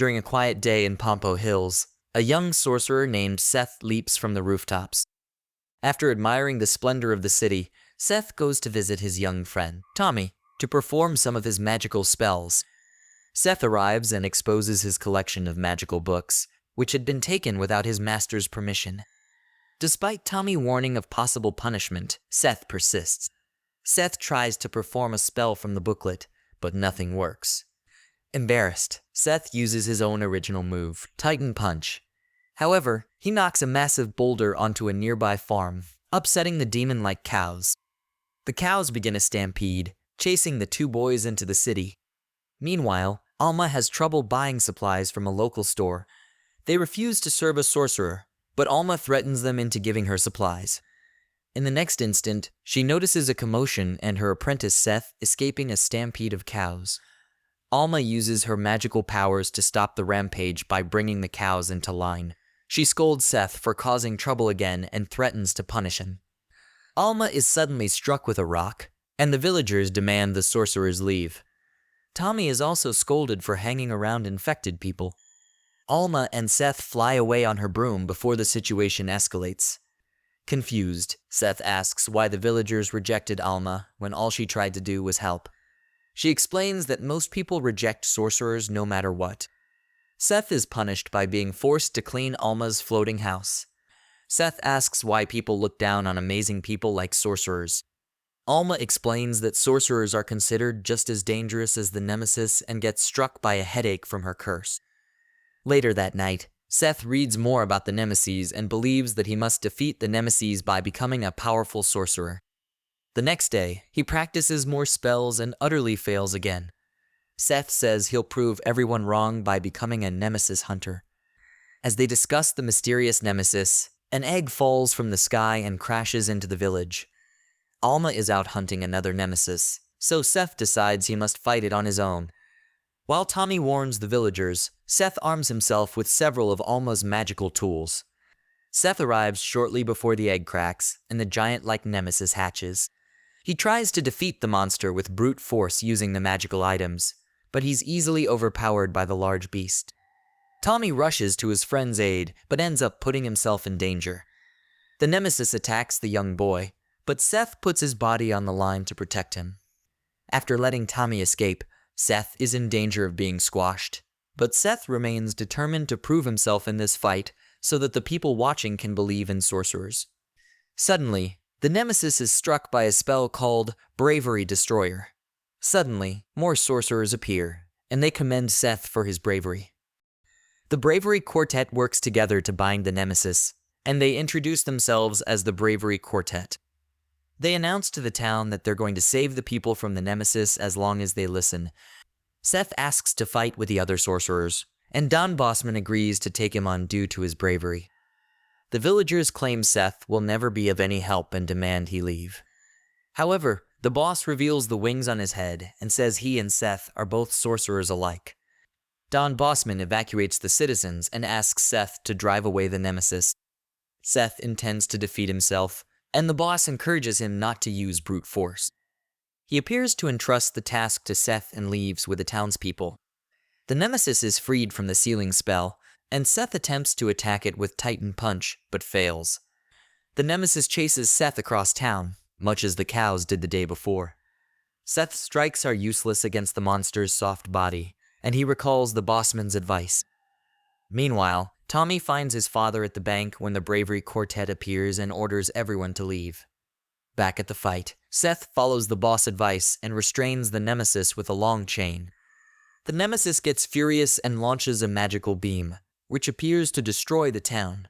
During a quiet day in Pompo Hills, a young sorcerer named Seth leaps from the rooftops. After admiring the splendor of the city, Seth goes to visit his young friend, Tommy, to perform some of his magical spells. Seth arrives and exposes his collection of magical books, which had been taken without his master's permission. Despite Tommy's warning of possible punishment, Seth persists. Seth tries to perform a spell from the booklet, but nothing works. Embarrassed, Seth uses his own original move, Titan Punch. However, he knocks a massive boulder onto a nearby farm, upsetting the demon-like cows. The cows begin a stampede, chasing the two boys into the city. Meanwhile, Alma has trouble buying supplies from a local store. They refuse to serve a sorcerer, but Alma threatens them into giving her supplies. In the next instant, she notices a commotion and her apprentice Seth escaping a stampede of cows. Alma uses her magical powers to stop the rampage by bringing the cows into line. She scolds Seth for causing trouble again and threatens to punish him. Alma is suddenly struck with a rock, and the villagers demand the sorcerer's leave. Tommy is also scolded for hanging around infected people. Alma and Seth fly away on her broom before the situation escalates. Confused, Seth asks why the villagers rejected Alma when all she tried to do was help. She explains that most people reject sorcerers no matter what. Seth is punished by being forced to clean Alma's floating house. Seth asks why people look down on amazing people like sorcerers. Alma explains that sorcerers are considered just as dangerous as the Nemesis and gets struck by a headache from her curse. Later that night, Seth reads more about the Nemeses and believes that he must defeat the Nemeses by becoming a powerful sorcerer. The next day, he practices more spells and utterly fails again. Seth says he'll prove everyone wrong by becoming a Nemesis hunter. As they discuss the mysterious Nemesis, an egg falls from the sky and crashes into the village. Alma is out hunting another Nemesis, so Seth decides he must fight it on his own. While Tommy warns the villagers, Seth arms himself with several of Alma's magical tools. Seth arrives shortly before the egg cracks, and the giant-like Nemesis hatches. He tries to defeat the monster with brute force using the magical items, but he's easily overpowered by the large beast. Tommy rushes to his friend's aid, but ends up putting himself in danger. The Nemesis attacks the young boy, but Seth puts his body on the line to protect him. After letting Tommy escape, Seth is in danger of being squashed, but Seth remains determined to prove himself in this fight so that the people watching can believe in sorcerers. Suddenly, the Nemesis is struck by a spell called Bravery Destroyer. Suddenly, more sorcerers appear, and they commend Seth for his bravery. The Bravery Quartet works together to bind the Nemesis, and they introduce themselves as the Bravery Quartet. They announce to the town that they're going to save the people from the Nemesis as long as they listen. Seth asks to fight with the other sorcerers, and Don Bossman agrees to take him on due to his bravery. The villagers claim Seth will never be of any help and demand he leave. However, the boss reveals the wings on his head and says he and Seth are both sorcerers alike. Don Bossman evacuates the citizens and asks Seth to drive away the Nemesis. Seth intends to defeat himself, and the boss encourages him not to use brute force. He appears to entrust the task to Seth and leaves with the townspeople. The Nemesis is freed from the sealing spell, and Seth attempts to attack it with Titan Punch, but fails. The Nemesis chases Seth across town, much as the cows did the day before. Seth's strikes are useless against the monster's soft body, and he recalls the bossman's advice. Meanwhile, Tommy finds his father at the bank when the Bravery Quartet appears and orders everyone to leave. Back at the fight, Seth follows the boss' advice and restrains the Nemesis with a long chain. The Nemesis gets furious and launches a magical beam, which appears to destroy the town.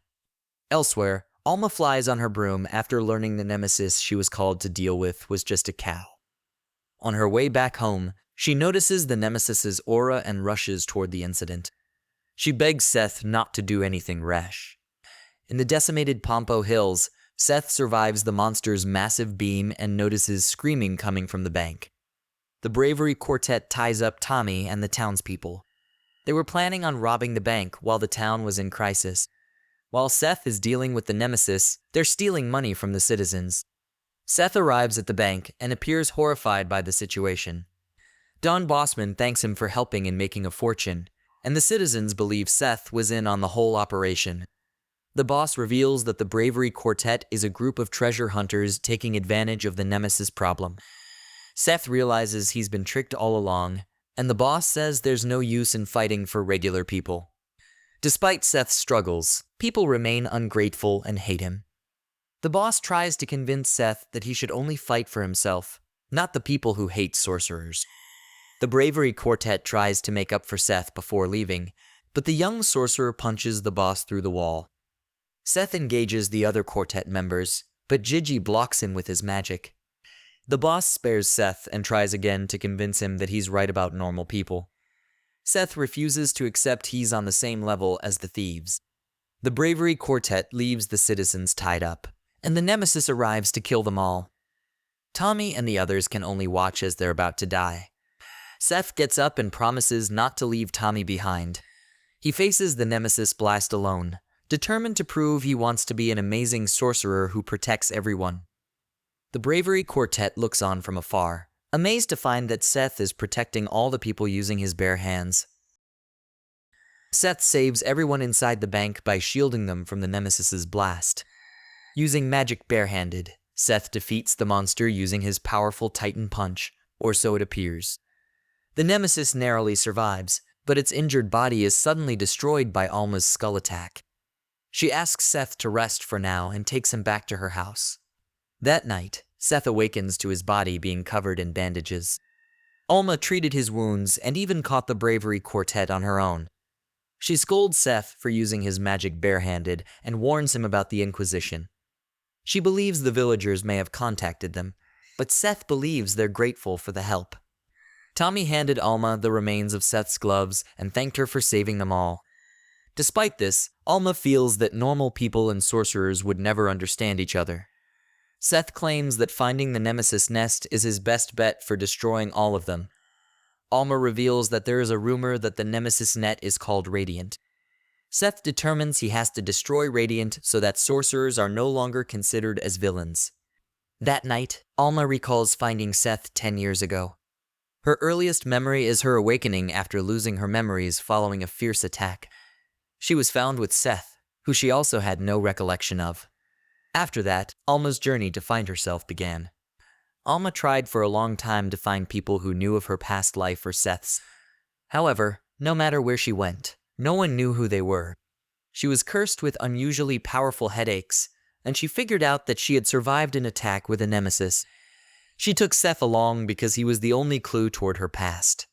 Elsewhere, Alma flies on her broom after learning the Nemesis she was called to deal with was just a cow. On her way back home, she notices the Nemesis's aura and rushes toward the incident. She begs Seth not to do anything rash. In the decimated Pompo Hills, Seth survives the monster's massive beam and notices screaming coming from the bank. The Bravery Quartet ties up Tommy and the townspeople. They were planning on robbing the bank while the town was in crisis. While Seth is dealing with the Nemesis, they're stealing money from the citizens. Seth arrives at the bank and appears horrified by the situation. Don Bossman thanks him for helping in making a fortune, and the citizens believe Seth was in on the whole operation. The boss reveals that the Bravery Quartet is a group of treasure hunters taking advantage of the Nemesis problem. Seth realizes he's been tricked all along, and the boss says there's no use in fighting for regular people. Despite Seth's struggles, people remain ungrateful and hate him. The boss tries to convince Seth that he should only fight for himself, not the people who hate sorcerers. The Bravery Quartet tries to make up for Seth before leaving, but the young sorcerer punches the boss through the wall. Seth engages the other quartet members, but Gigi blocks him with his magic. The boss spares Seth and tries again to convince him that he's right about normal people. Seth refuses to accept he's on the same level as the thieves. The Bravery Quartet leaves the citizens tied up, and the Nemesis arrives to kill them all. Tommy and the others can only watch as they're about to die. Seth gets up and promises not to leave Tommy behind. He faces the Nemesis blast alone, determined to prove he wants to be an amazing sorcerer who protects everyone. The Bravery Quartet looks on from afar, amazed to find that Seth is protecting all the people using his bare hands. Seth saves everyone inside the bank by shielding them from the Nemesis's blast. Using magic barehanded, Seth defeats the monster using his powerful Titan punch, or so it appears. The Nemesis narrowly survives, but its injured body is suddenly destroyed by Alma's skull attack. She asks Seth to rest for now and takes him back to her house. That night, Seth awakens to his body being covered in bandages. Alma treated his wounds and even caught the Bravery Quartet on her own. She scolds Seth for using his magic barehanded and warns him about the Inquisition. She believes the villagers may have contacted them, but Seth believes they're grateful for the help. Tommy handed Alma the remains of Seth's gloves and thanked her for saving them all. Despite this, Alma feels that normal people and sorcerers would never understand each other. Seth claims that finding the Nemesis nest is his best bet for destroying all of them. Alma reveals that there is a rumor that the Nemesis net is called Radiant. Seth determines he has to destroy Radiant so that sorcerers are no longer considered as villains. That night, Alma recalls finding Seth 10 years ago. Her earliest memory is her awakening after losing her memories following a fierce attack. She was found with Seth, who she also had no recollection of. After that, Alma's journey to find herself began. Alma tried for a long time to find people who knew of her past life or Seth's. However, no matter where she went, no one knew who they were. She was cursed with unusually powerful headaches, and she figured out that she had survived an attack with a Nemesis. She took Seth along because he was the only clue toward her past.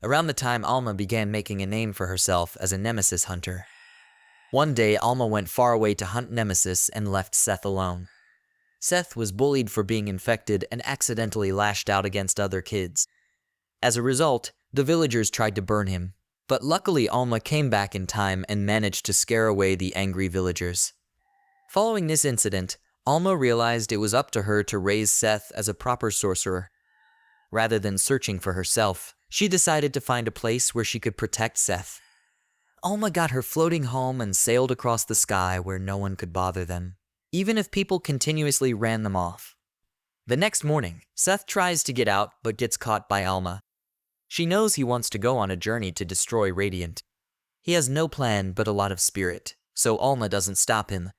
Around the time Alma began making a name for herself as a Nemesis hunter. One day, Alma went far away to hunt Nemesis and left Seth alone. Seth was bullied for being infected and accidentally lashed out against other kids. As a result, the villagers tried to burn him, but luckily Alma came back in time and managed to scare away the angry villagers. Following this incident, Alma realized it was up to her to raise Seth as a proper sorcerer. Rather than searching for herself, she decided to find a place where she could protect Seth. Alma got her floating home and sailed across the sky where no one could bother them, even if people continuously ran them off. The next morning, Seth tries to get out but gets caught by Alma. She knows he wants to go on a journey to destroy Radiant. He has no plan but a lot of spirit, so Alma doesn't stop him.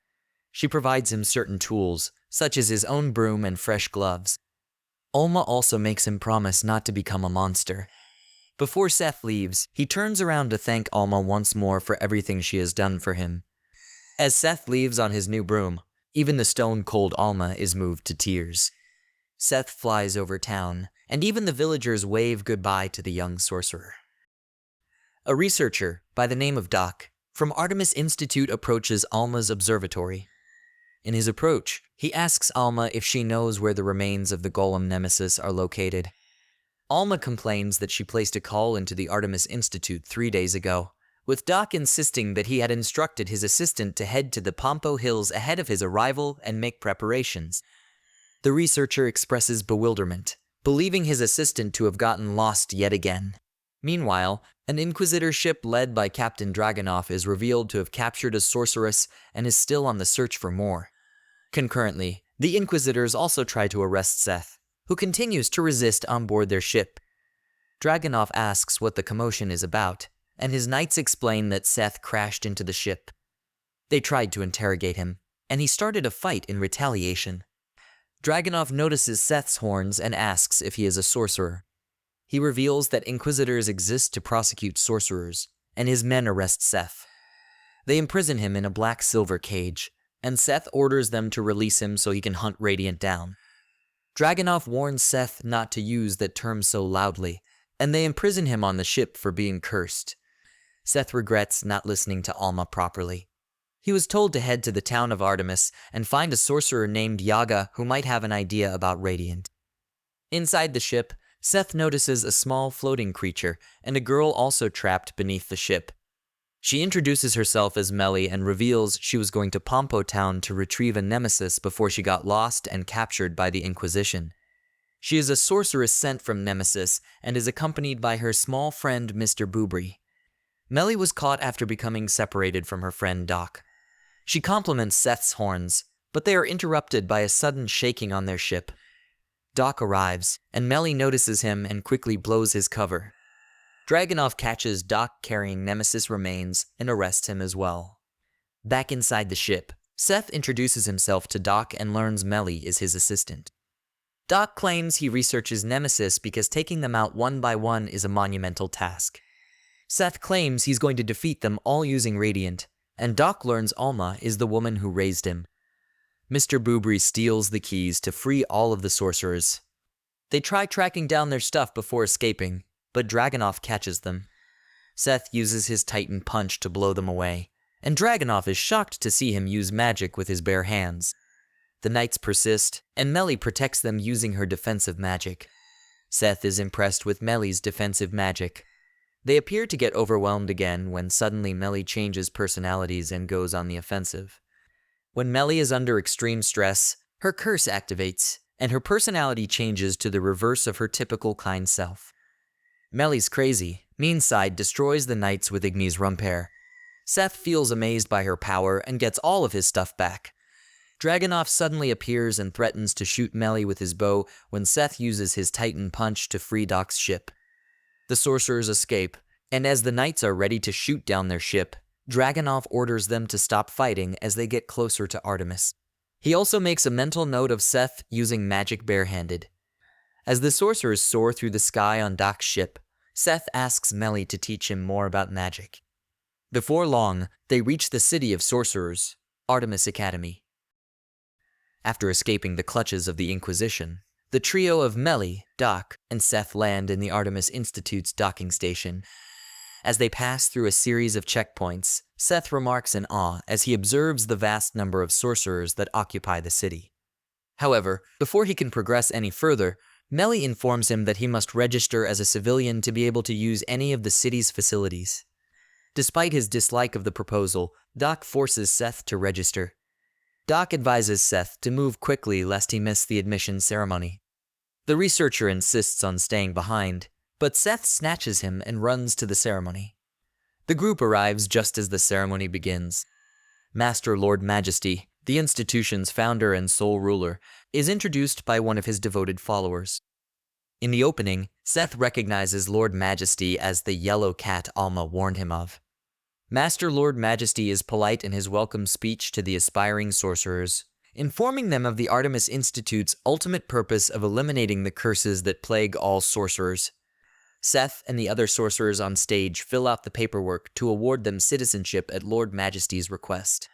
She provides him certain tools, such as his own broom and fresh gloves. Alma also makes him promise not to become a monster. Before Seth leaves, he turns around to thank Alma once more for everything she has done for him. As Seth leaves on his new broom, even the stone-cold Alma is moved to tears. Seth flies over town, and even the villagers wave goodbye to the young sorcerer. A researcher, by the name of Doc, from Artemis Institute approaches Alma's observatory. In his approach, he asks Alma if she knows where the remains of the golem Nemesis are located. Alma complains that she placed a call into the Artemis Institute 3 days ago, with Doc insisting that he had instructed his assistant to head to the Pampo Hills ahead of his arrival and make preparations. The researcher expresses bewilderment, believing his assistant to have gotten lost yet again. Meanwhile, an Inquisitor ship led by Captain Dragonoff is revealed to have captured a sorceress and is still on the search for more. Concurrently, the Inquisitors also try to arrest Seth, who continues to resist on board their ship. Dragonoff asks what the commotion is about, and his knights explain that Seth crashed into the ship. They tried to interrogate him, and he started a fight in retaliation. Dragunov notices Seth's horns and asks if he is a sorcerer. He reveals that inquisitors exist to prosecute sorcerers, and his men arrest Seth. They imprison him in a black-silver cage, and Seth orders them to release him so he can hunt Radiant down. Dragunov warns Seth not to use that term so loudly, and they imprison him on the ship for being cursed. Seth regrets not listening to Alma properly. He was told to head to the town of Artemis and find a sorcerer named Yaga who might have an idea about Radiant. Inside the ship, Seth notices a small floating creature and a girl also trapped beneath the ship. She introduces herself as Melly and reveals she was going to Pompo Town to retrieve a Nemesis before she got lost and captured by the Inquisition. She is a sorceress sent from Nemeses and is accompanied by her small friend Mr. Boobry. Melly was caught after becoming separated from her friend Doc. She compliments Seth's horns, but they are interrupted by a sudden shaking on their ship. Doc arrives, and Melly notices him and quickly blows his cover. Dragunov catches Doc carrying Nemesis remains and arrests him as well. Back inside the ship, Seth introduces himself to Doc and learns Melly is his assistant. Doc claims he researches Nemesis because taking them out one by one is a monumental task. Seth claims he's going to defeat them all using Radiant, and Doc learns Alma is the woman who raised him. Mr. Boobry steals the keys to free all of the sorcerers. They try tracking down their stuff before escaping, but Dragunov catches them. Seth uses his Titan punch to blow them away, and Dragunov is shocked to see him use magic with his bare hands. The knights persist, and Melly protects them using her defensive magic. Seth is impressed with Melly's defensive magic. They appear to get overwhelmed again when suddenly Melly changes personalities and goes on the offensive. When Melly is under extreme stress, her curse activates, and her personality changes to the reverse of her typical kind self. Melly's crazy, mean side destroys the knights with Igni's Rumper. Seth feels amazed by her power and gets all of his stuff back. Dragunov suddenly appears and threatens to shoot Melly with his bow when Seth uses his Titan punch to free Doc's ship. The sorcerers escape, and as the knights are ready to shoot down their ship, Dragunov orders them to stop fighting as they get closer to Artemis. He also makes a mental note of Seth using magic barehanded. As the sorcerers soar through the sky on Doc's ship, Seth asks Melly to teach him more about magic. Before long, they reach the city of sorcerers, Artemis Academy. After escaping the clutches of the Inquisition, the trio of Melly, Doc, and Seth land in the Artemis Institute's docking station. As they pass through a series of checkpoints, Seth remarks in awe as he observes the vast number of sorcerers that occupy the city. However, before he can progress any further, Melly informs him that he must register as a civilian to be able to use any of the city's facilities. Despite his dislike of the proposal, Doc forces Seth to register. Doc advises Seth to move quickly lest he miss the admission ceremony. The researcher insists on staying behind, but Seth snatches him and runs to the ceremony. The group arrives just as the ceremony begins. Master Lord Majesty, the institution's founder and sole ruler, is introduced by one of his devoted followers. In the opening, Seth recognizes Lord Majesty as the yellow cat Alma warned him of. Master Lord Majesty is polite in his welcome speech to the aspiring sorcerers, informing them of the Artemis Institute's ultimate purpose of eliminating the curses that plague all sorcerers. Seth and the other sorcerers on stage fill out the paperwork to award them citizenship at Lord Majesty's request.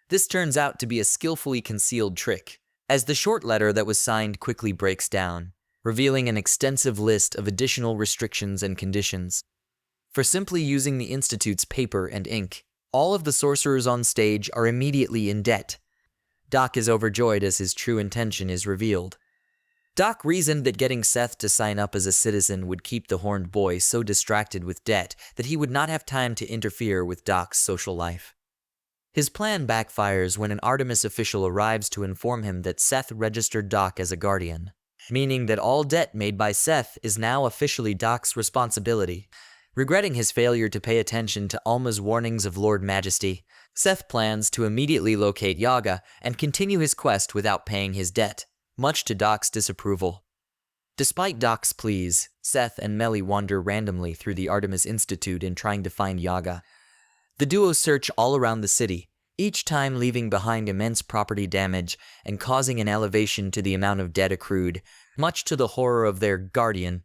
This turns out to be a skillfully concealed trick, as the short letter that was signed quickly breaks down, revealing an extensive list of additional restrictions and conditions. For simply using the Institute's paper and ink, all of the sorcerers on stage are immediately in debt. Doc is overjoyed as his true intention is revealed. Doc reasoned that getting Seth to sign up as a citizen would keep the horned boy so distracted with debt that he would not have time to interfere with Doc's social life. His plan backfires when an Artemis official arrives to inform him that Seth registered Doc as a guardian, meaning that all debt made by Seth is now officially Doc's responsibility. Regretting his failure to pay attention to Alma's warnings of Lord Majesty, Seth plans to immediately locate Yaga and continue his quest without paying his debt, much to Doc's disapproval. Despite Doc's pleas, Seth and Melly wander randomly through the Artemis Institute in trying to find Yaga. The duo search all around the city, each time leaving behind immense property damage and causing an elevation to the amount of debt accrued, much to the horror of their guardian.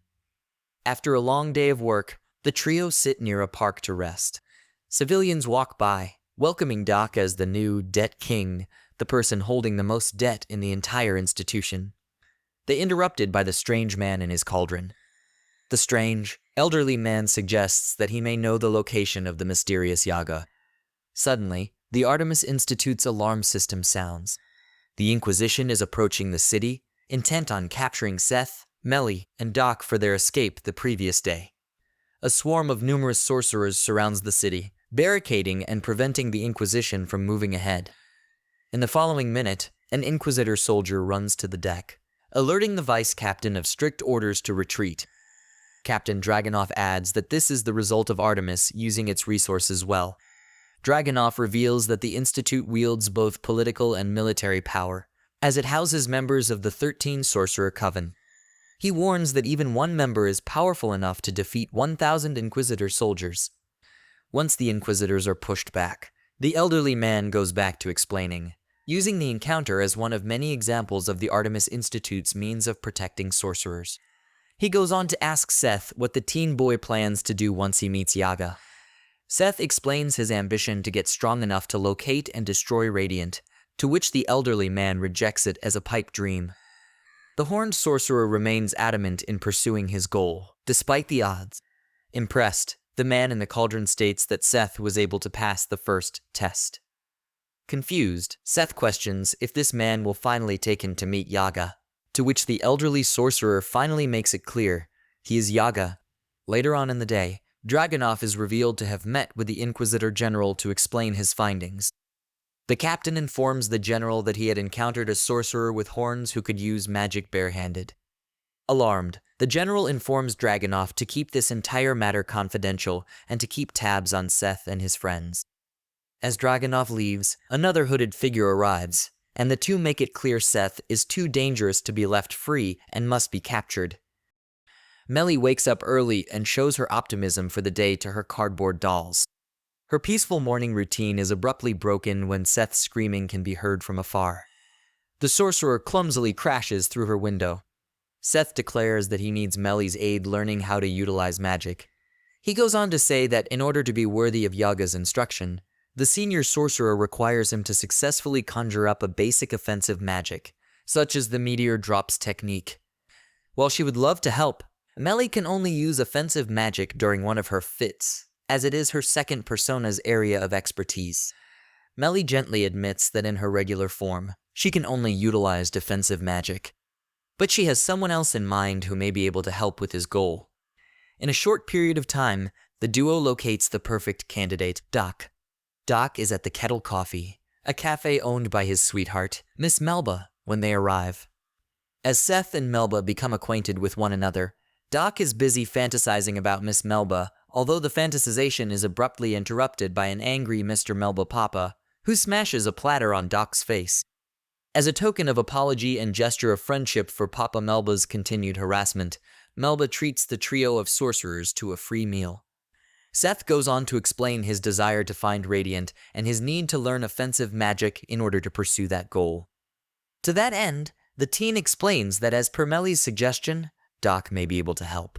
After a long day of work, the trio sit near a park to rest. Civilians walk by, welcoming Doc as the new debt king, the person holding the most debt in the entire institution. They interrupted by the strange man in his cauldron. The strange, elderly man suggests that he may know the location of the mysterious Yaga. Suddenly, the Artemis Institute's alarm system sounds. The Inquisition is approaching the city, intent on capturing Seth, Melly, and Doc for their escape the previous day. A swarm of numerous sorcerers surrounds the city, barricading and preventing the Inquisition from moving ahead. In the following minute, an Inquisitor soldier runs to the deck, alerting the vice captain of strict orders to retreat. Captain Dragunov adds that this is the result of Artemis using its resources well. Dragunov reveals that the Institute wields both political and military power, as it houses members of the 13 Sorcerer Coven. He warns that even one member is powerful enough to defeat 1,000 Inquisitor soldiers. Once the Inquisitors are pushed back, the elderly man goes back to explaining, using the encounter as one of many examples of the Artemis Institute's means of protecting sorcerers. He goes on to ask Seth what the teen boy plans to do once he meets Yaga. Seth explains his ambition to get strong enough to locate and destroy Radiant, to which the elderly man rejects it as a pipe dream. The horned sorcerer remains adamant in pursuing his goal, despite the odds. Impressed, the man in the cauldron states that Seth was able to pass the first test. Confused, Seth questions if this man will finally take him to meet Yaga, to which the elderly sorcerer finally makes it clear he is Yaga. Later on in the day, Dragunov is revealed to have met with the Inquisitor General to explain his findings. The captain informs the general that he had encountered a sorcerer with horns who could use magic barehanded. Alarmed, the general informs Dragunov to keep this entire matter confidential and to keep tabs on Seth and his friends. As Dragunov leaves, another hooded figure arrives, and the two make it clear Seth is too dangerous to be left free and must be captured. Melly wakes up early and shows her optimism for the day to her cardboard dolls. Her peaceful morning routine is abruptly broken when Seth's screaming can be heard from afar. The sorcerer clumsily crashes through her window. Seth declares that he needs Melly's aid learning how to utilize magic. He goes on to say that in order to be worthy of Yaga's instruction, the senior sorcerer requires him to successfully conjure up a basic offensive magic, such as the meteor drops technique. While she would love to help, Melly can only use offensive magic during one of her fits, as it is her second persona's area of expertise. Melly gently admits that in her regular form, she can only utilize defensive magic. But she has someone else in mind who may be able to help with his goal. In a short period of time, the duo locates the perfect candidate, Doc. Doc is at the Kettle Coffee, a cafe owned by his sweetheart, Miss Melba, when they arrive. As Seth and Melba become acquainted with one another, Doc is busy fantasizing about Miss Melba, although the fantasization is abruptly interrupted by an angry Mr. Melba Papa, who smashes a platter on Doc's face. As a token of apology and gesture of friendship for Papa Melba's continued harassment, Melba treats the trio of sorcerers to a free meal. Seth goes on to explain his desire to find Radiant and his need to learn offensive magic in order to pursue that goal. To that end, the teen explains that as per Melly's suggestion, Doc may be able to help.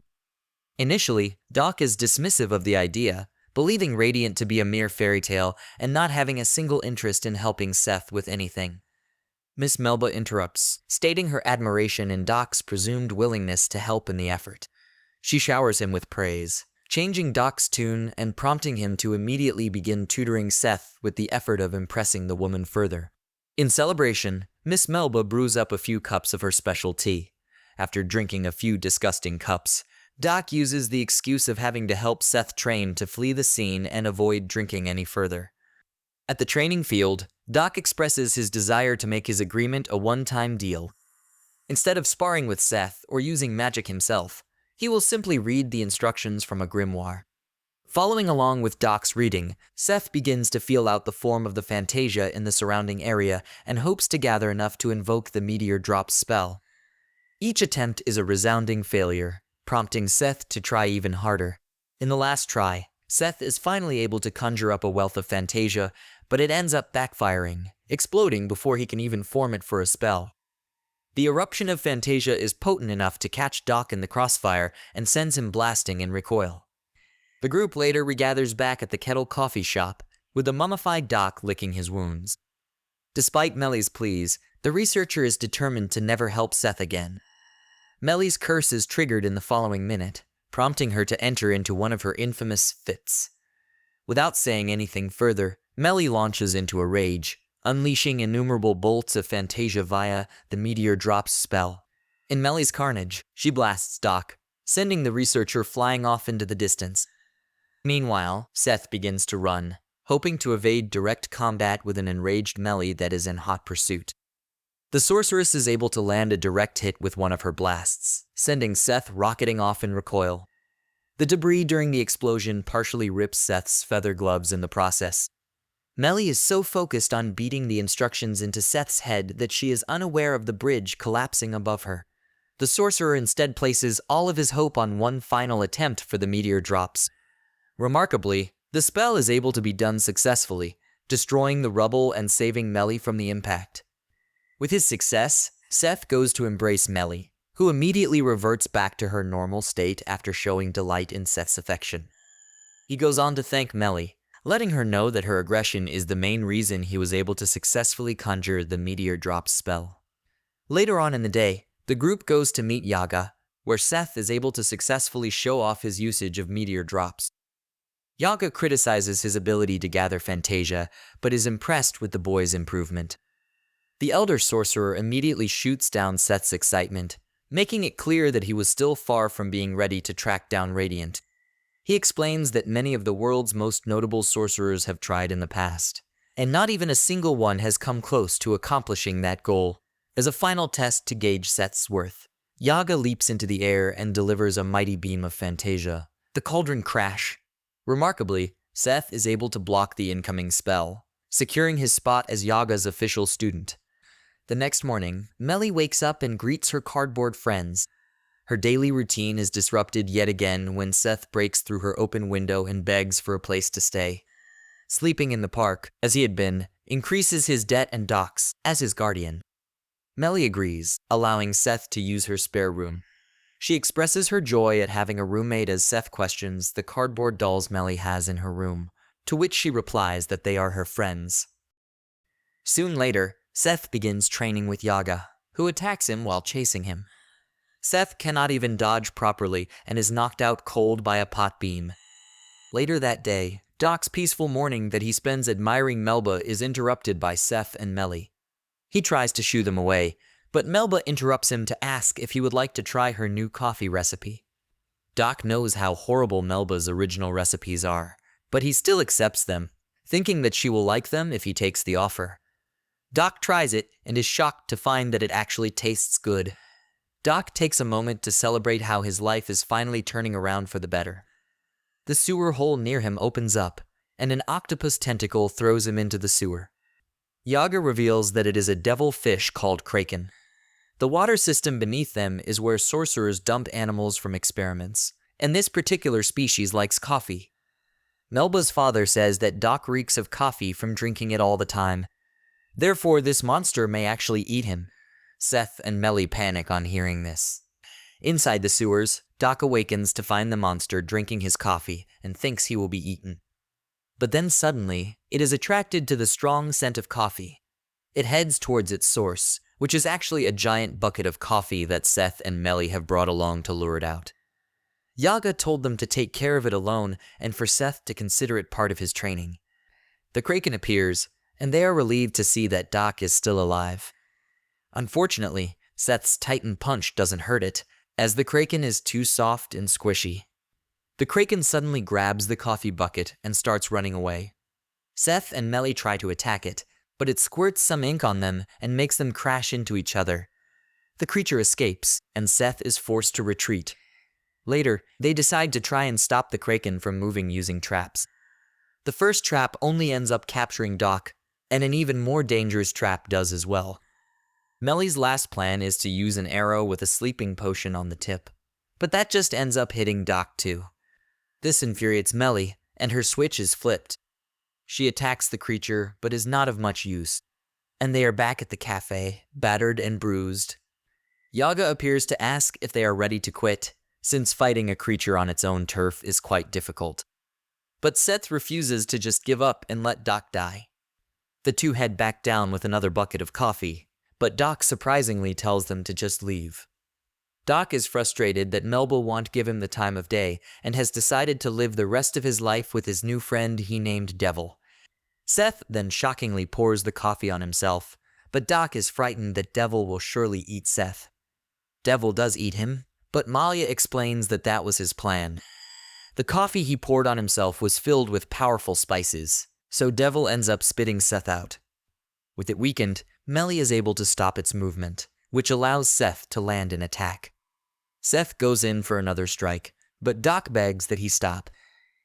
Initially, Doc is dismissive of the idea, believing Radiant to be a mere fairy tale and not having a single interest in helping Seth with anything. Miss Melba interrupts, stating her admiration in Doc's presumed willingness to help in the effort. She showers him with praise, changing Doc's tune and prompting him to immediately begin tutoring Seth with the effort of impressing the woman further. In celebration, Miss Melba brews up a few cups of her special tea. After drinking a few disgusting cups, Doc uses the excuse of having to help Seth train to flee the scene and avoid drinking any further. At the training field, Doc expresses his desire to make his agreement a one-time deal. Instead of sparring with Seth or using magic himself, he will simply read the instructions from a grimoire. Following along with Doc's reading, Seth begins to feel out the form of the Fantasia in the surrounding area and hopes to gather enough to invoke the meteor drop spell. Each attempt is a resounding failure, prompting Seth to try even harder. In the last try, Seth is finally able to conjure up a wealth of Fantasia, but it ends up backfiring, exploding before he can even form it for a spell. The eruption of Fantasia is potent enough to catch Doc in the crossfire and sends him blasting in recoil. The group later regathers back at the Kettle coffee shop, with the mummified Doc licking his wounds. Despite Melly's pleas, the researcher is determined to never help Seth again. Melly's curse is triggered in the following minute, prompting her to enter into one of her infamous fits. Without saying anything further, Melly launches into a rage, unleashing innumerable bolts of Fantasia via the Meteor Drops spell. In Melly's carnage, she blasts Doc, sending the researcher flying off into the distance. Meanwhile, Seth begins to run, hoping to evade direct combat with an enraged Melly that is in hot pursuit. The sorceress is able to land a direct hit with one of her blasts, sending Seth rocketing off in recoil. The debris during the explosion partially rips Seth's feather gloves in the process. Melly is so focused on beating the instructions into Seth's head that she is unaware of the bridge collapsing above her. The sorcerer instead places all of his hope on one final attempt for the meteor drops. Remarkably, the spell is able to be done successfully, destroying the rubble and saving Melly from the impact. With his success, Seth goes to embrace Melly, who immediately reverts back to her normal state after showing delight in Seth's affection. He goes on to thank Melly, letting her know that her aggression is the main reason he was able to successfully conjure the Meteor Drops spell. Later on in the day, the group goes to meet Yaga, where Seth is able to successfully show off his usage of Meteor Drops. Yaga criticizes his ability to gather Fantasia, but is impressed with the boy's improvement. The Elder Sorcerer immediately shoots down Seth's excitement, making it clear that he was still far from being ready to track down Radiant. He explains that many of the world's most notable sorcerers have tried in the past, and not even a single one has come close to accomplishing that goal. As a final test to gauge Seth's worth, Yaga leaps into the air and delivers a mighty beam of Fantasia. The cauldron crash. Remarkably, Seth is able to block the incoming spell, securing his spot as Yaga's official student. The next morning, Melly wakes up and greets her cardboard friends. Her daily routine is disrupted yet again when Seth breaks through her open window and begs for a place to stay. Sleeping in the park, as he had been, increases his debt and Doc's as his guardian. Melly agrees, allowing Seth to use her spare room. She expresses her joy at having a roommate as Seth questions the cardboard dolls Melly has in her room, to which she replies that they are her friends. Soon later, Seth begins training with Yaga, who attacks him while chasing him. Seth cannot even dodge properly and is knocked out cold by a pot beam. Later that day, Doc's peaceful morning that he spends admiring Melba is interrupted by Seth and Melly. He tries to shoo them away, but Melba interrupts him to ask if he would like to try her new coffee recipe. Doc knows how horrible Melba's original recipes are, but he still accepts them, thinking that she will like them if he takes the offer. Doc tries it and is shocked to find that it actually tastes good. Doc takes a moment to celebrate how his life is finally turning around for the better. The sewer hole near him opens up, and an octopus tentacle throws him into the sewer. Yaga reveals that it is a devil fish called Kraken. The water system beneath them is where sorcerers dump animals from experiments, and this particular species likes coffee. Melba's father says that Doc reeks of coffee from drinking it all the time. Therefore, this monster may actually eat him. Seth and Melly panic on hearing this. Inside the sewers, Doc awakens to find the monster drinking his coffee and thinks he will be eaten. But then suddenly, it is attracted to the strong scent of coffee. It heads towards its source, which is actually a giant bucket of coffee that Seth and Melly have brought along to lure it out. Yaga told them to take care of it alone and for Seth to consider it part of his training. The Kraken appears, and they are relieved to see that Doc is still alive. Unfortunately, Seth's Titan punch doesn't hurt it, as the Kraken is too soft and squishy. The Kraken suddenly grabs the coffee bucket and starts running away. Seth and Melly try to attack it, but it squirts some ink on them and makes them crash into each other. The creature escapes, and Seth is forced to retreat. Later, they decide to try and stop the Kraken from moving using traps. The first trap only ends up capturing Doc, and an even more dangerous trap does as well. Melly's last plan is to use an arrow with a sleeping potion on the tip, but that just ends up hitting Doc too. This infuriates Melly, and her switch is flipped. She attacks the creature, but is not of much use, and they are back at the cafe, battered and bruised. Yaga appears to ask if they are ready to quit, since fighting a creature on its own turf is quite difficult. But Seth refuses to just give up and let Doc die. The two head back down with another bucket of coffee, but Doc surprisingly tells them to just leave. Doc is frustrated that Melba won't give him the time of day and has decided to live the rest of his life with his new friend he named Devil. Seth then shockingly pours the coffee on himself, but Doc is frightened that Devil will surely eat Seth. Devil does eat him, but Malia explains that that was his plan. The coffee he poured on himself was filled with powerful spices, so Devil ends up spitting Seth out. With it weakened, Melly is able to stop its movement, which allows Seth to land an attack. Seth goes in for another strike, but Doc begs that he stop.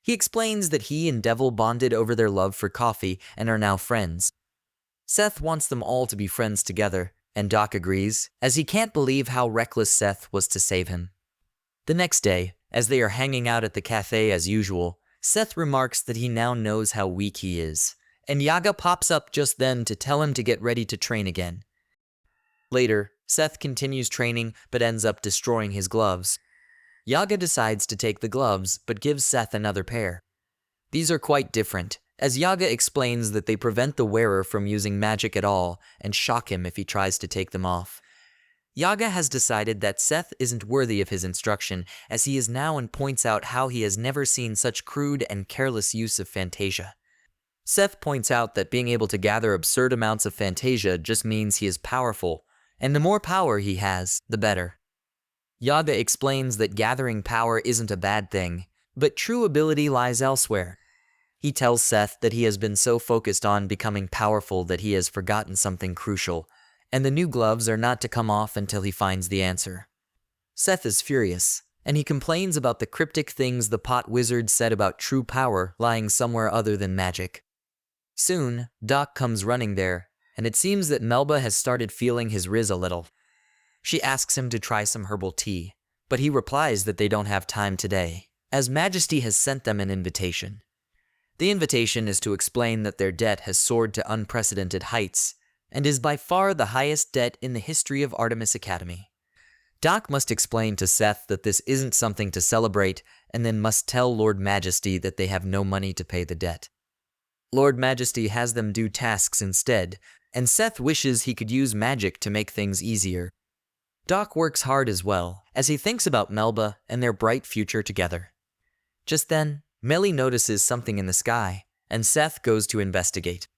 He explains that he and Devil bonded over their love for coffee and are now friends. Seth wants them all to be friends together, and Doc agrees, as he can't believe how reckless Seth was to save him. The next day, as they are hanging out at the cafe as usual, Seth remarks that he now knows how weak he is, and Yaga pops up just then to tell him to get ready to train again. Later, Seth continues training but ends up destroying his gloves. Yaga decides to take the gloves but gives Seth another pair. These are quite different, as Yaga explains that they prevent the wearer from using magic at all and shock him if he tries to take them off. Yaga has decided that Seth isn't worthy of his instruction, as he is now and points out how he has never seen such crude and careless use of Fantasia. Seth points out that being able to gather absurd amounts of Fantasia just means he is powerful, and the more power he has, the better. Yaga explains that gathering power isn't a bad thing, but true ability lies elsewhere. He tells Seth that he has been so focused on becoming powerful that he has forgotten something crucial, and the new gloves are not to come off until he finds the answer. Seth is furious, and he complains about the cryptic things the pot wizard said about true power lying somewhere other than magic. Soon, Doc comes running there, and it seems that Melba has started feeling his riz a little. She asks him to try some herbal tea, but he replies that they don't have time today, as Majesty has sent them an invitation. The invitation is to explain that their debt has soared to unprecedented heights, and is by far the highest debt in the history of Artemis Academy. Doc must explain to Seth that this isn't something to celebrate, and then must tell Lord Majesty that they have no money to pay the debt. Lord Majesty has them do tasks instead, and Seth wishes he could use magic to make things easier. Doc works hard as well, as he thinks about Melba and their bright future together. Just then, Melly notices something in the sky, and Seth goes to investigate.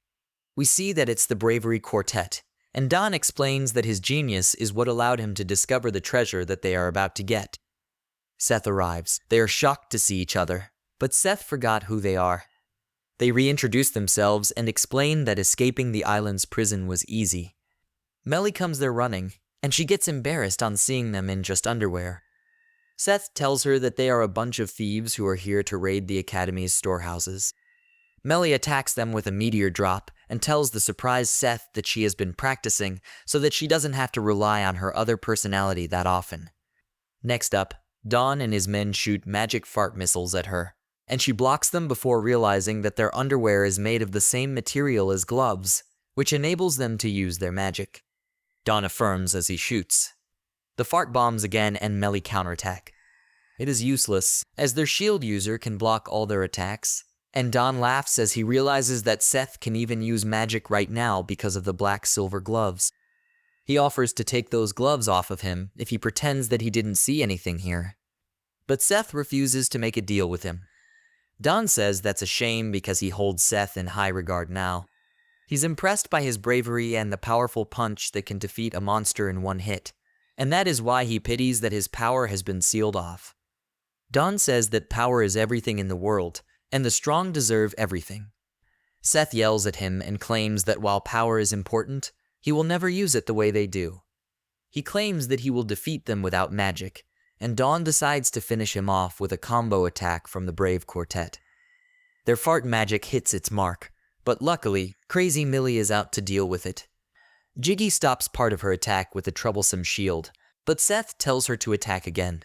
We see that it's the Bravery Quartet, and Don explains that his genius is what allowed him to discover the treasure that they are about to get. Seth arrives. They are shocked to see each other, but Seth forgot who they are. They reintroduce themselves and explain that escaping the island's prison was easy. Melly comes there running, and she gets embarrassed on seeing them in just underwear. Seth tells her that they are a bunch of thieves who are here to raid the Academy's storehouses. Melly attacks them with a meteor drop and tells the surprised Seth that she has been practicing so that she doesn't have to rely on her other personality that often. Next up, Don and his men shoot magic fart missiles at her, and she blocks them before realizing that their underwear is made of the same material as gloves, which enables them to use their magic. Don affirms as he shoots. The fart bombs again and Melly counterattack. It is useless, as their shield user can block all their attacks, and Don laughs as he realizes that Seth can even use magic right now because of the black-silver gloves. He offers to take those gloves off of him if he pretends that he didn't see anything here. But Seth refuses to make a deal with him. Don says that's a shame because he holds Seth in high regard now. He's impressed by his bravery and the powerful punch that can defeat a monster in one hit, and that is why he pities that his power has been sealed off. Don says that power is everything in the world, and the strong deserve everything. Seth yells at him and claims that while power is important, he will never use it the way they do. He claims that he will defeat them without magic, and Don decides to finish him off with a combo attack from the Brave Quartet. Their fart magic hits its mark, but luckily, Crazy Millie is out to deal with it. Jiggy stops part of her attack with a troublesome shield, but Seth tells her to attack again.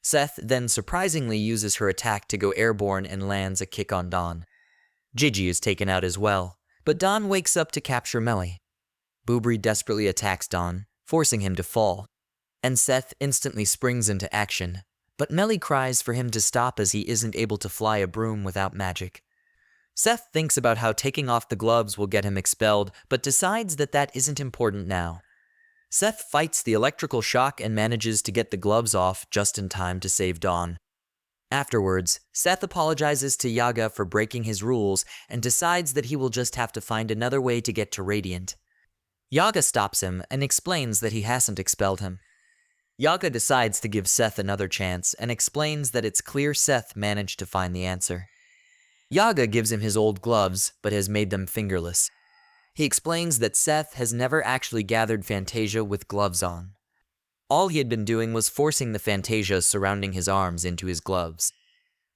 Seth then surprisingly uses her attack to go airborne and lands a kick on Dawn. Gigi is taken out as well, but Dawn wakes up to capture Melly. Boobry desperately attacks Dawn, forcing him to fall, and Seth instantly springs into action, but Melly cries for him to stop as he isn't able to fly a broom without magic. Seth thinks about how taking off the gloves will get him expelled, but decides that that isn't important now. Seth fights the electrical shock and manages to get the gloves off just in time to save Dawn. Afterwards, Seth apologizes to Yaga for breaking his rules and decides that he will just have to find another way to get to Radiant. Yaga stops him and explains that he hasn't expelled him. Yaga decides to give Seth another chance and explains that it's clear Seth managed to find the answer. Yaga gives him his old gloves, but has made them fingerless. He explains that Seth has never actually gathered Fantasia with gloves on. All he had been doing was forcing the Fantasia surrounding his arms into his gloves,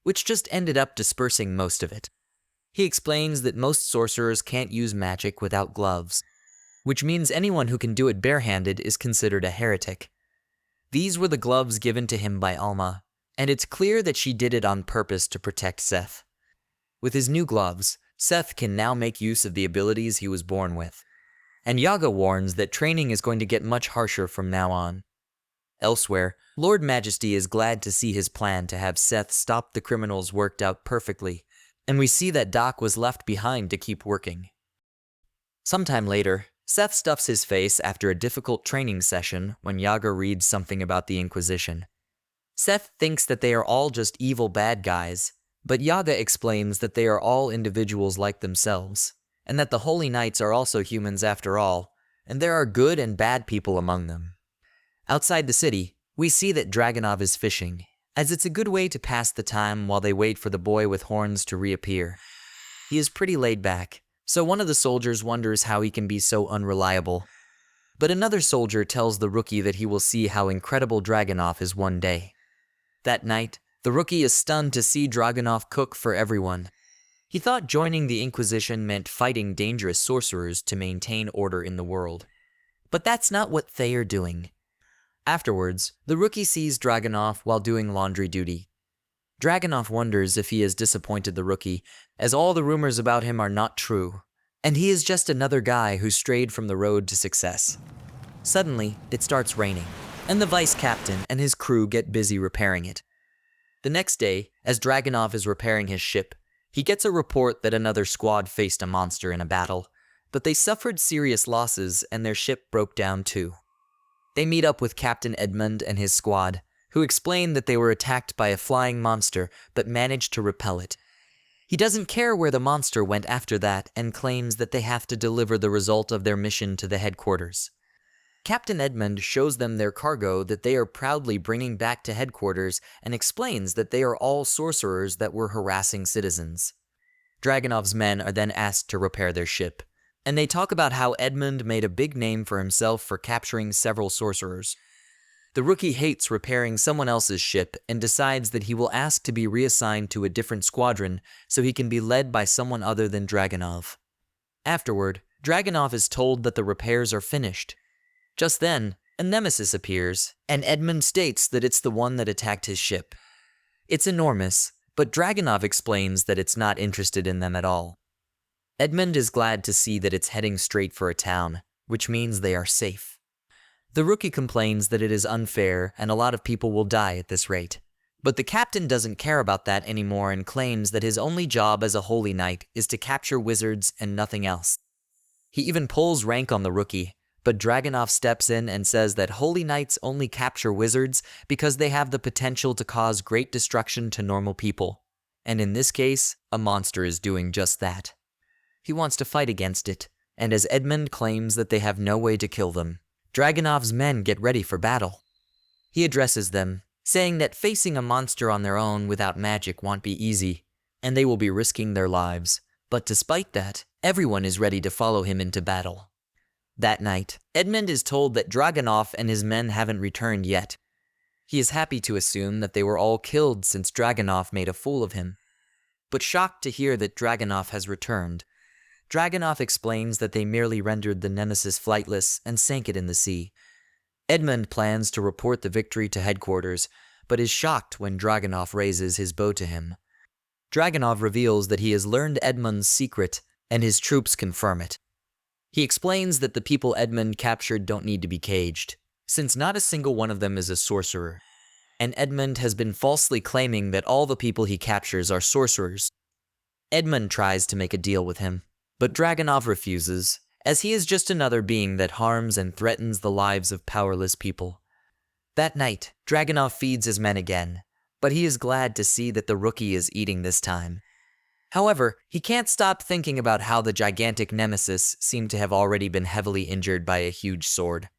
which just ended up dispersing most of it. He explains that most sorcerers can't use magic without gloves, which means anyone who can do it barehanded is considered a heretic. These were the gloves given to him by Alma, and it's clear that she did it on purpose to protect Seth. With his new gloves, Seth can now make use of the abilities he was born with. And Yaga warns that training is going to get much harsher from now on. Elsewhere, Lord Majesty is glad to see his plan to have Seth stop the criminals worked out perfectly, and we see that Doc was left behind to keep working. Sometime later, Seth stuffs his face after a difficult training session when Yaga reads something about the Inquisition. Seth thinks that they are all just evil bad guys, but Yaga explains that they are all individuals like themselves, and that the Holy Knights are also humans after all, and there are good and bad people among them. Outside the city, we see that Dragunov is fishing, as it's a good way to pass the time while they wait for the boy with horns to reappear. He is pretty laid back, so one of the soldiers wonders how he can be so unreliable. But another soldier tells the rookie that he will see how incredible Dragunov is one day. That night, the rookie is stunned to see Dragunov cook for everyone. He thought joining the Inquisition meant fighting dangerous sorcerers to maintain order in the world. But that's not what they are doing. Afterwards, the rookie sees Dragunov while doing laundry duty. Dragunov wonders if he has disappointed the rookie, as all the rumors about him are not true, and he is just another guy who strayed from the road to success. Suddenly, it starts raining, and the vice captain and his crew get busy repairing it. The next day, as Dragunov is repairing his ship, he gets a report that another squad faced a monster in a battle, but they suffered serious losses and their ship broke down too. They meet up with Captain Edmund and his squad, who explain that they were attacked by a flying monster but managed to repel it. He doesn't care where the monster went after that and claims that they have to deliver the result of their mission to the headquarters. Captain Edmund shows them their cargo that they are proudly bringing back to headquarters and explains that they are all sorcerers that were harassing citizens. Dragunov's men are then asked to repair their ship, and they talk about how Edmund made a big name for himself for capturing several sorcerers. The rookie hates repairing someone else's ship and decides that he will ask to be reassigned to a different squadron so he can be led by someone other than Dragunov. Afterward, Dragunov is told that the repairs are finished. Just then, a Nemeses appears, and Edmund states that it's the one that attacked his ship. It's enormous, but Dragunov explains that it's not interested in them at all. Edmund is glad to see that it's heading straight for a town, which means they are safe. The rookie complains that it is unfair and a lot of people will die at this rate. But the captain doesn't care about that anymore and claims that his only job as a holy knight is to capture wizards and nothing else. He even pulls rank on the rookie, but Dragunov steps in and says that holy knights only capture wizards because they have the potential to cause great destruction to normal people. And in this case, a monster is doing just that. He wants to fight against it, and as Edmund claims that they have no way to kill them, Dragunov's men get ready for battle. He addresses them, saying that facing a monster on their own without magic won't be easy, and they will be risking their lives. But despite that, everyone is ready to follow him into battle. That night, Edmund is told that Dragunov and his men haven't returned yet. He is happy to assume that they were all killed since Dragunov made a fool of him. But shocked to hear that Dragunov has returned, Dragunov explains that they merely rendered the Nemesis flightless and sank it in the sea. Edmund plans to report the victory to headquarters, but is shocked when Dragunov raises his bow to him. Dragunov reveals that he has learned Edmund's secret, and his troops confirm it. He explains that the people Edmund captured don't need to be caged, since not a single one of them is a sorcerer, and Edmund has been falsely claiming that all the people he captures are sorcerers. Edmund tries to make a deal with him, but Dragunov refuses, as he is just another being that harms and threatens the lives of powerless people. That night, Dragunov feeds his men again, but he is glad to see that the rookie is eating this time. However, he can't stop thinking about how the gigantic Nemesis seemed to have already been heavily injured by a huge sword.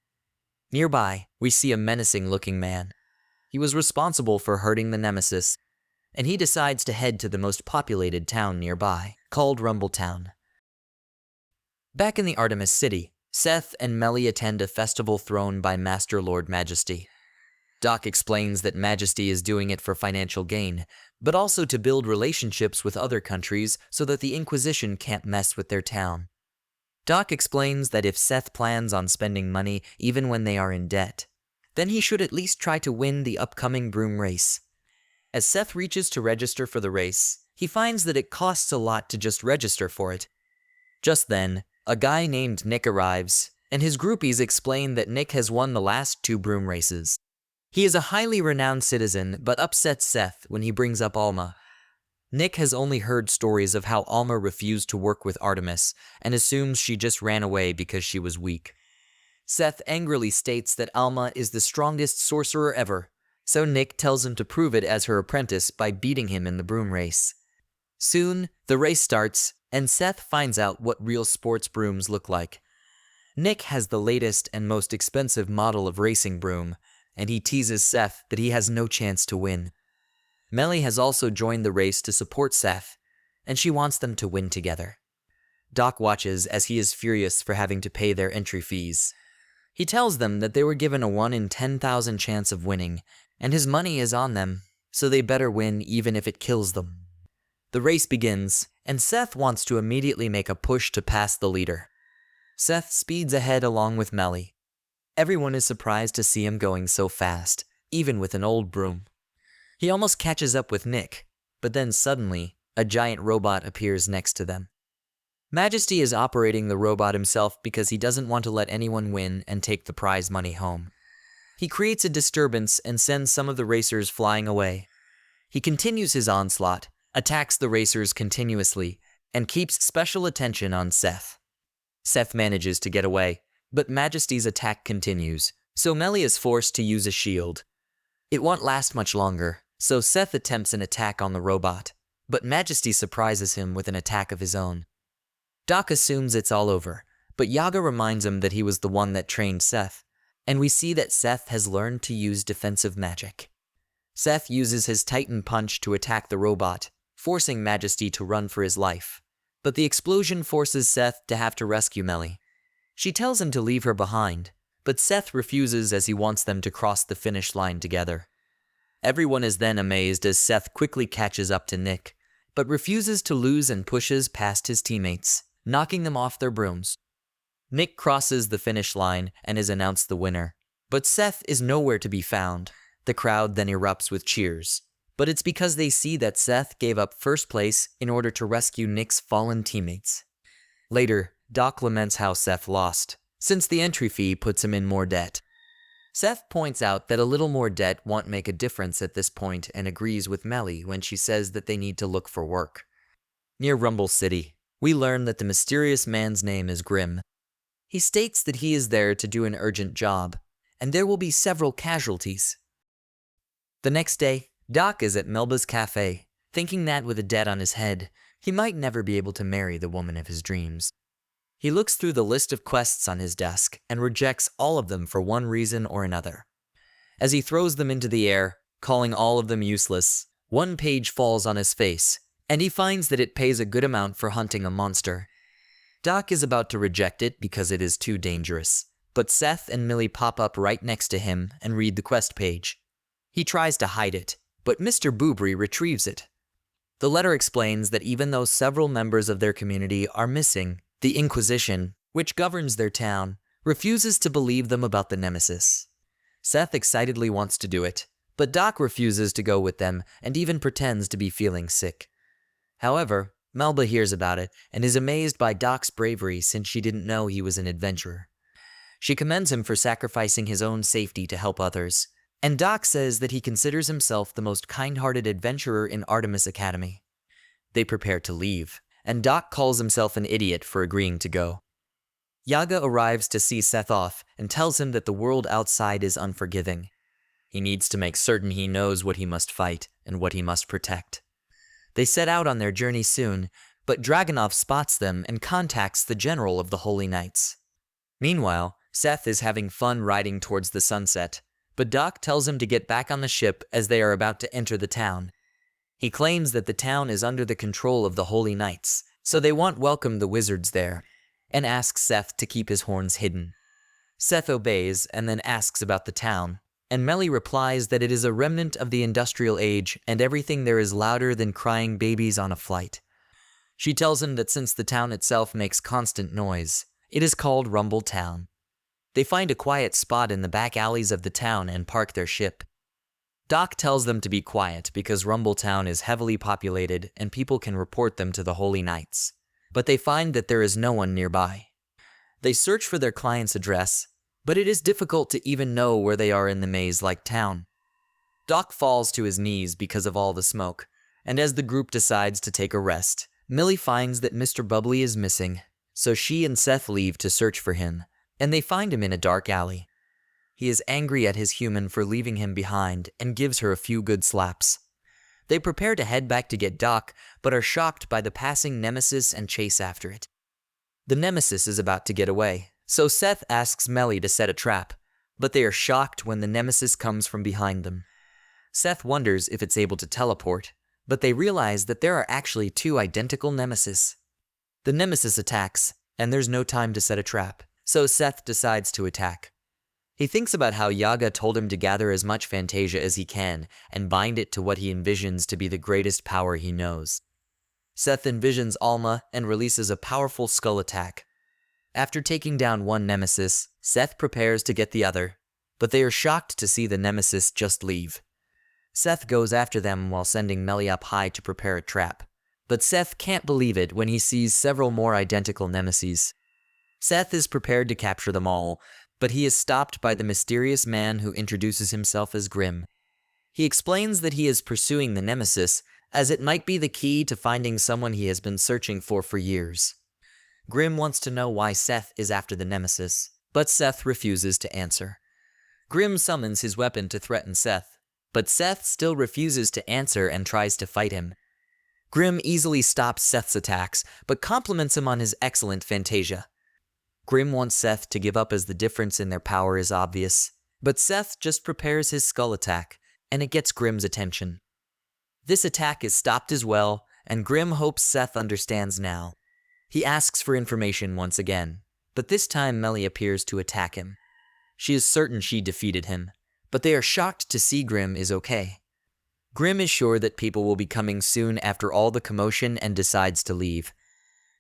Nearby, we see a menacing-looking man. He was responsible for hurting the Nemesis, and he decides to head to the most populated town nearby, called Rumbletown. Back in the Artemis City, Seth and Melly attend a festival thrown by Master Lord Majesty. Doc explains that Majesty is doing it for financial gain, but also to build relationships with other countries so that the Inquisition can't mess with their town. Doc explains that if Seth plans on spending money even when they are in debt, then he should at least try to win the upcoming broom race. As Seth reaches to register for the race, he finds that it costs a lot to just register for it. Just then, a guy named Nick arrives, and his groupies explain that Nick has won the last 2 broom races. He is a highly renowned citizen, but upsets Seth when he brings up Alma. Nick has only heard stories of how Alma refused to work with Artemis, and assumes she just ran away because she was weak. Seth angrily states that Alma is the strongest sorcerer ever, so Nick tells him to prove it as her apprentice by beating him in the broom race. Soon, the race starts, and Seth finds out what real sports brooms look like. Nick has the latest and most expensive model of racing broom, and he teases Seth that he has no chance to win. Melly has also joined the race to support Seth, and she wants them to win together. Doc watches as he is furious for having to pay their entry fees. He tells them that they were given a 1 in 10,000 chance of winning, and his money is on them, so they better win even if it kills them. The race begins, and Seth wants to immediately make a push to pass the leader. Seth speeds ahead along with Melly. Everyone is surprised to see him going so fast, even with an old broom. He almost catches up with Nick, but then suddenly, a giant robot appears next to them. Majesty is operating the robot himself because he doesn't want to let anyone win and take the prize money home. He creates a disturbance and sends some of the racers flying away. He continues his onslaught, attacks the racers continuously, and keeps special attention on Seth. Seth manages to get away, but Majesty's attack continues, so Melly is forced to use a shield. It won't last much longer, so Seth attempts an attack on the robot, but Majesty surprises him with an attack of his own. Doc assumes it's all over, but Yaga reminds him that he was the one that trained Seth, and we see that Seth has learned to use defensive magic. Seth uses his Titan Punch to attack the robot, forcing Majesty to run for his life, but the explosion forces Seth to have to rescue Melly. She tells him to leave her behind, but Seth refuses as he wants them to cross the finish line together. Everyone is then amazed as Seth quickly catches up to Nick, but refuses to lose and pushes past his teammates, knocking them off their brooms. Nick crosses the finish line and is announced the winner, but Seth is nowhere to be found. The crowd then erupts with cheers, but it's because they see that Seth gave up first place in order to rescue Nick's fallen teammates. Later, Doc laments how Seth lost, since the entry fee puts him in more debt. Seth points out that a little more debt won't make a difference at this point and agrees with Melly when she says that they need to look for work. Near Rumble City, we learn that the mysterious man's name is Grim. He states that he is there to do an urgent job, and there will be several casualties. The next day, Doc is at Melba's cafe, thinking that with a debt on his head, he might never be able to marry the woman of his dreams. He looks through the list of quests on his desk and rejects all of them for one reason or another. As he throws them into the air, calling all of them useless, one page falls on his face, and he finds that it pays a good amount for hunting a monster. Doc is about to reject it because it is too dangerous, but Seth and Millie pop up right next to him and read the quest page. He tries to hide it, but Mr. Boobry retrieves it. The letter explains that even though several members of their community are missing, the Inquisition, which governs their town, refuses to believe them about the Nemesis. Seth excitedly wants to do it, but Doc refuses to go with them and even pretends to be feeling sick. However, Melba hears about it and is amazed by Doc's bravery since she didn't know he was an adventurer. She commends him for sacrificing his own safety to help others, and Doc says that he considers himself the most kind-hearted adventurer in Artemis Academy. They prepare to leave, and Doc calls himself an idiot for agreeing to go. Yaga arrives to see Seth off and tells him that the world outside is unforgiving. He needs to make certain he knows what he must fight and what he must protect. They set out on their journey soon, but Dragunov spots them and contacts the general of the Holy Knights. Meanwhile, Seth is having fun riding towards the sunset, but Doc tells him to get back on the ship as they are about to enter the town. He claims that the town is under the control of the Holy Knights, so they won't welcome the wizards there, and asks Seth to keep his horns hidden. Seth obeys and then asks about the town, and Melly replies that it is a remnant of the industrial age and everything there is louder than crying babies on a flight. She tells him that since the town itself makes constant noise, it is called Rumble Town. They find a quiet spot in the back alleys of the town and park their ship. Doc tells them to be quiet because Rumble Town is heavily populated and people can report them to the Holy Knights, but they find that there is no one nearby. They search for their client's address, but it is difficult to even know where they are in the maze-like town. Doc falls to his knees because of all the smoke, and as the group decides to take a rest, Millie finds that Mr. Bubbly is missing, so she and Seth leave to search for him, and they find him in a dark alley. He is angry at his human for leaving him behind and gives her a few good slaps. They prepare to head back to get Doc, but are shocked by the passing Nemesis and chase after it. The Nemesis is about to get away, so Seth asks Melly to set a trap, but they are shocked when the Nemesis comes from behind them. Seth wonders if it's able to teleport, but they realize that there are actually two identical Nemesis. The Nemesis attacks, and there's no time to set a trap, so Seth decides to attack. He thinks about how Yaga told him to gather as much Fantasia as he can and bind it to what he envisions to be the greatest power he knows. Seth envisions Alma and releases a powerful skull attack. After taking down one Nemesis, Seth prepares to get the other, but they are shocked to see the Nemesis just leave. Seth goes after them while sending Melly up high to prepare a trap, but Seth can't believe it when he sees several more identical Nemeses. Seth is prepared to capture them all, but he is stopped by the mysterious man who introduces himself as Grim. He explains that he is pursuing the Nemesis, as it might be the key to finding someone he has been searching for years. Grim wants to know why Seth is after the Nemesis, but Seth refuses to answer. Grim summons his weapon to threaten Seth, but Seth still refuses to answer and tries to fight him. Grim easily stops Seth's attacks, but compliments him on his excellent Fantasia. Grim wants Seth to give up as the difference in their power is obvious, but Seth just prepares his skull attack, and it gets Grim's attention. This attack is stopped as well, and Grim hopes Seth understands now. He asks for information once again, but this time Melly appears to attack him. She is certain she defeated him, but they are shocked to see Grim is okay. Grim is sure that people will be coming soon after all the commotion and decides to leave.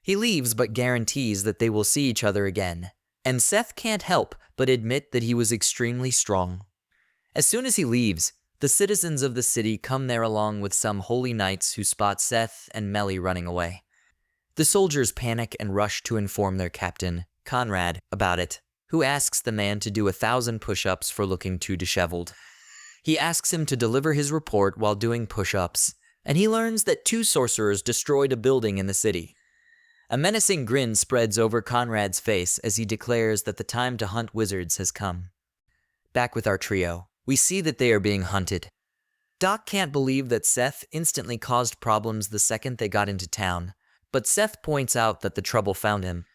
He leaves but guarantees that they will see each other again, and Seth can't help but admit that he was extremely strong. As soon as he leaves, the citizens of the city come there along with some holy knights who spot Seth and Melly running away. The soldiers panic and rush to inform their captain, Conrad, about it, who asks the man to do 1,000 push-ups for looking too disheveled. He asks him to deliver his report while doing push-ups, and he learns that 2 sorcerers destroyed a building in the city. A menacing grin spreads over Conrad's face as he declares that the time to hunt wizards has come. Back with our trio, we see that they are being hunted. Doc can't believe that Seth instantly caused problems the second they got into town, but Seth points out that the trouble found him.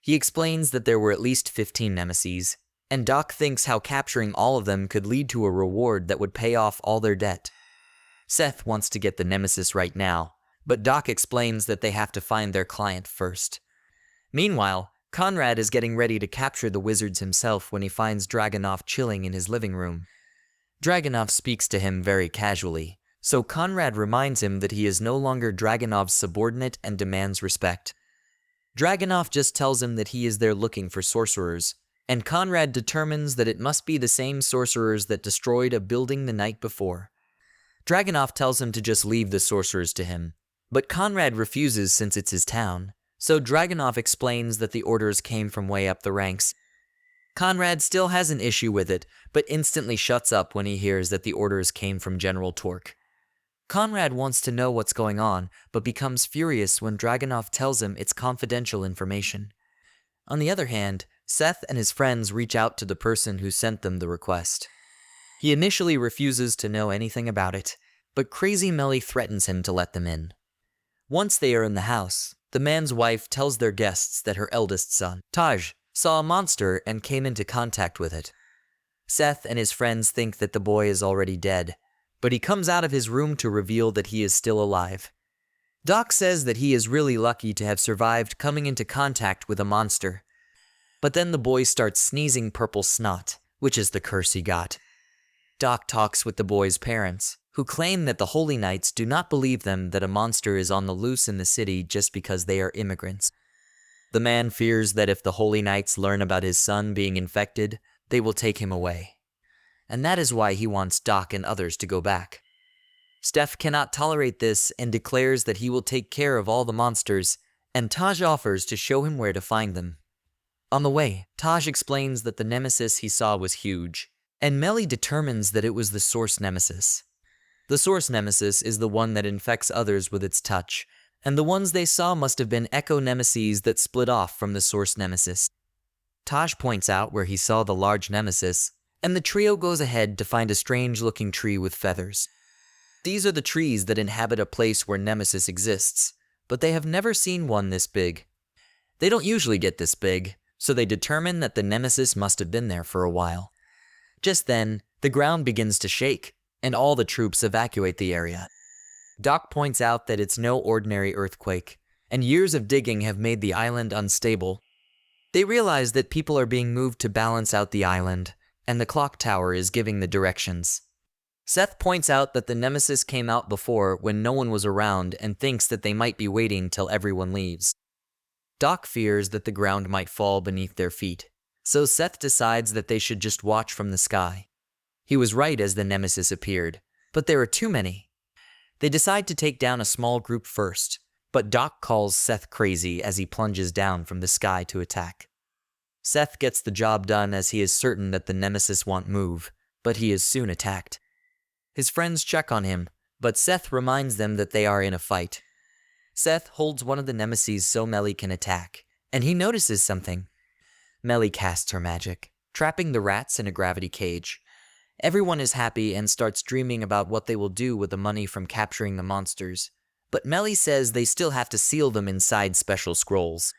He explains that there were at least 15 Nemeses, and Doc thinks how capturing all of them could lead to a reward that would pay off all their debt. Seth wants to get the Nemesis right now, but Doc explains that they have to find their client first. Meanwhile, Conrad is getting ready to capture the wizards himself when he finds Dragunov chilling in his living room. Dragunov speaks to him very casually, So Conrad reminds him that he is no longer Dragunov's subordinate and demands respect. Dragunov just tells him that he is there looking for sorcerers, and Conrad determines that it must be the same sorcerers that destroyed a building the night before. Dragunov tells him to just leave the sorcerers to him, but Conrad refuses since it's his town, so Dragunov explains that the orders came from way up the ranks. Conrad still has an issue with it, but instantly shuts up when he hears that the orders came from General Torque. Conrad wants to know what's going on, but becomes furious when Dragunov tells him it's confidential information. On the other hand, Seth and his friends reach out to the person who sent them the request. He initially refuses to know anything about it, but Crazy Melly threatens him to let them in. Once they are in the house, the man's wife tells their guests that her eldest son, Taj, saw a monster and came into contact with it. Seth and his friends think that the boy is already dead, but he comes out of his room to reveal that he is still alive. Doc says that he is really lucky to have survived coming into contact with a monster. But then the boy starts sneezing purple snot, which is the curse he got. Doc talks with the boy's parents, who claim that the Holy Knights do not believe them that a monster is on the loose in the city just because they are immigrants. The man fears that if the Holy Knights learn about his son being infected, they will take him away. And that is why he wants Doc and others to go back. Steph cannot tolerate this and declares that he will take care of all the monsters, and Taj offers to show him where to find them. On the way, Taj explains that the Nemesis he saw was huge, and Melly determines that it was the Source Nemesis. The Source Nemesis is the one that infects others with its touch, and the ones they saw must have been Echo Nemeses that split off from the Source Nemesis. Taj points out where he saw the large Nemesis, and the trio goes ahead to find a strange-looking tree with feathers. These are the trees that inhabit a place where Nemesis exists, but they have never seen one this big. They don't usually get this big, so they determine that the Nemesis must have been there for a while. Just then, the ground begins to shake, and all the troops evacuate the area. Doc points out that it's no ordinary earthquake, and years of digging have made the island unstable. They realize that people are being moved to balance out the island, and the clock tower is giving the directions. Seth points out that the Nemesis came out before when no one was around and thinks that they might be waiting till everyone leaves. Doc fears that the ground might fall beneath their feet, so Seth decides that they should just watch from the sky. He was right as the Nemesis appeared, but there are too many. They decide to take down a small group first, but Doc calls Seth crazy as he plunges down from the sky to attack. Seth gets the job done as he is certain that the Nemesis won't move, but he is soon attacked. His friends check on him, but Seth reminds them that they are in a fight. Seth holds one of the Nemeses so Melly can attack, and he notices something. Melly casts her magic, trapping the rats in a gravity cage. Everyone is happy and starts dreaming about what they will do with the money from capturing the monsters, but Melly says they still have to seal them inside special scrolls.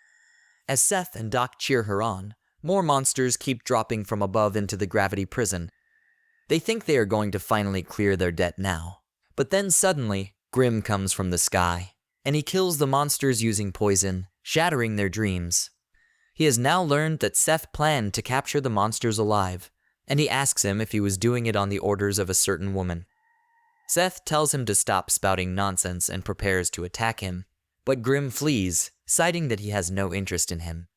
As Seth and Doc cheer her on, more monsters keep dropping from above into the gravity prison. They think they are going to finally clear their debt now. But then suddenly, Grim comes from the sky, and he kills the monsters using poison, shattering their dreams. He has now learned that Seth planned to capture the monsters alive, and he asks him if he was doing it on the orders of a certain woman. Seth tells him to stop spouting nonsense and prepares to attack him, but Grim flees, citing that he has no interest in him.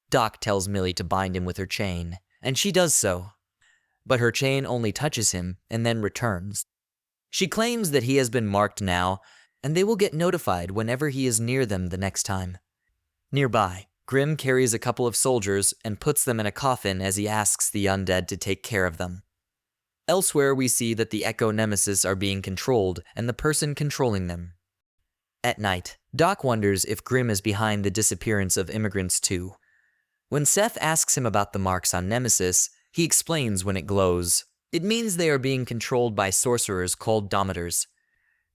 Doc tells Millie to bind him with her chain, and she does so. But her chain only touches him and then returns. She claims that he has been marked now, and they will get notified whenever he is near them the next time. Nearby, Grim carries a couple of soldiers and puts them in a coffin as he asks the undead to take care of them. Elsewhere, we see that the Echo Nemesis are being controlled and the person controlling them. At night, Doc wonders if Grim is behind the disappearance of immigrants too. When Seth asks him about the marks on Nemesis, he explains when it glows. It means they are being controlled by sorcerers called Domitors.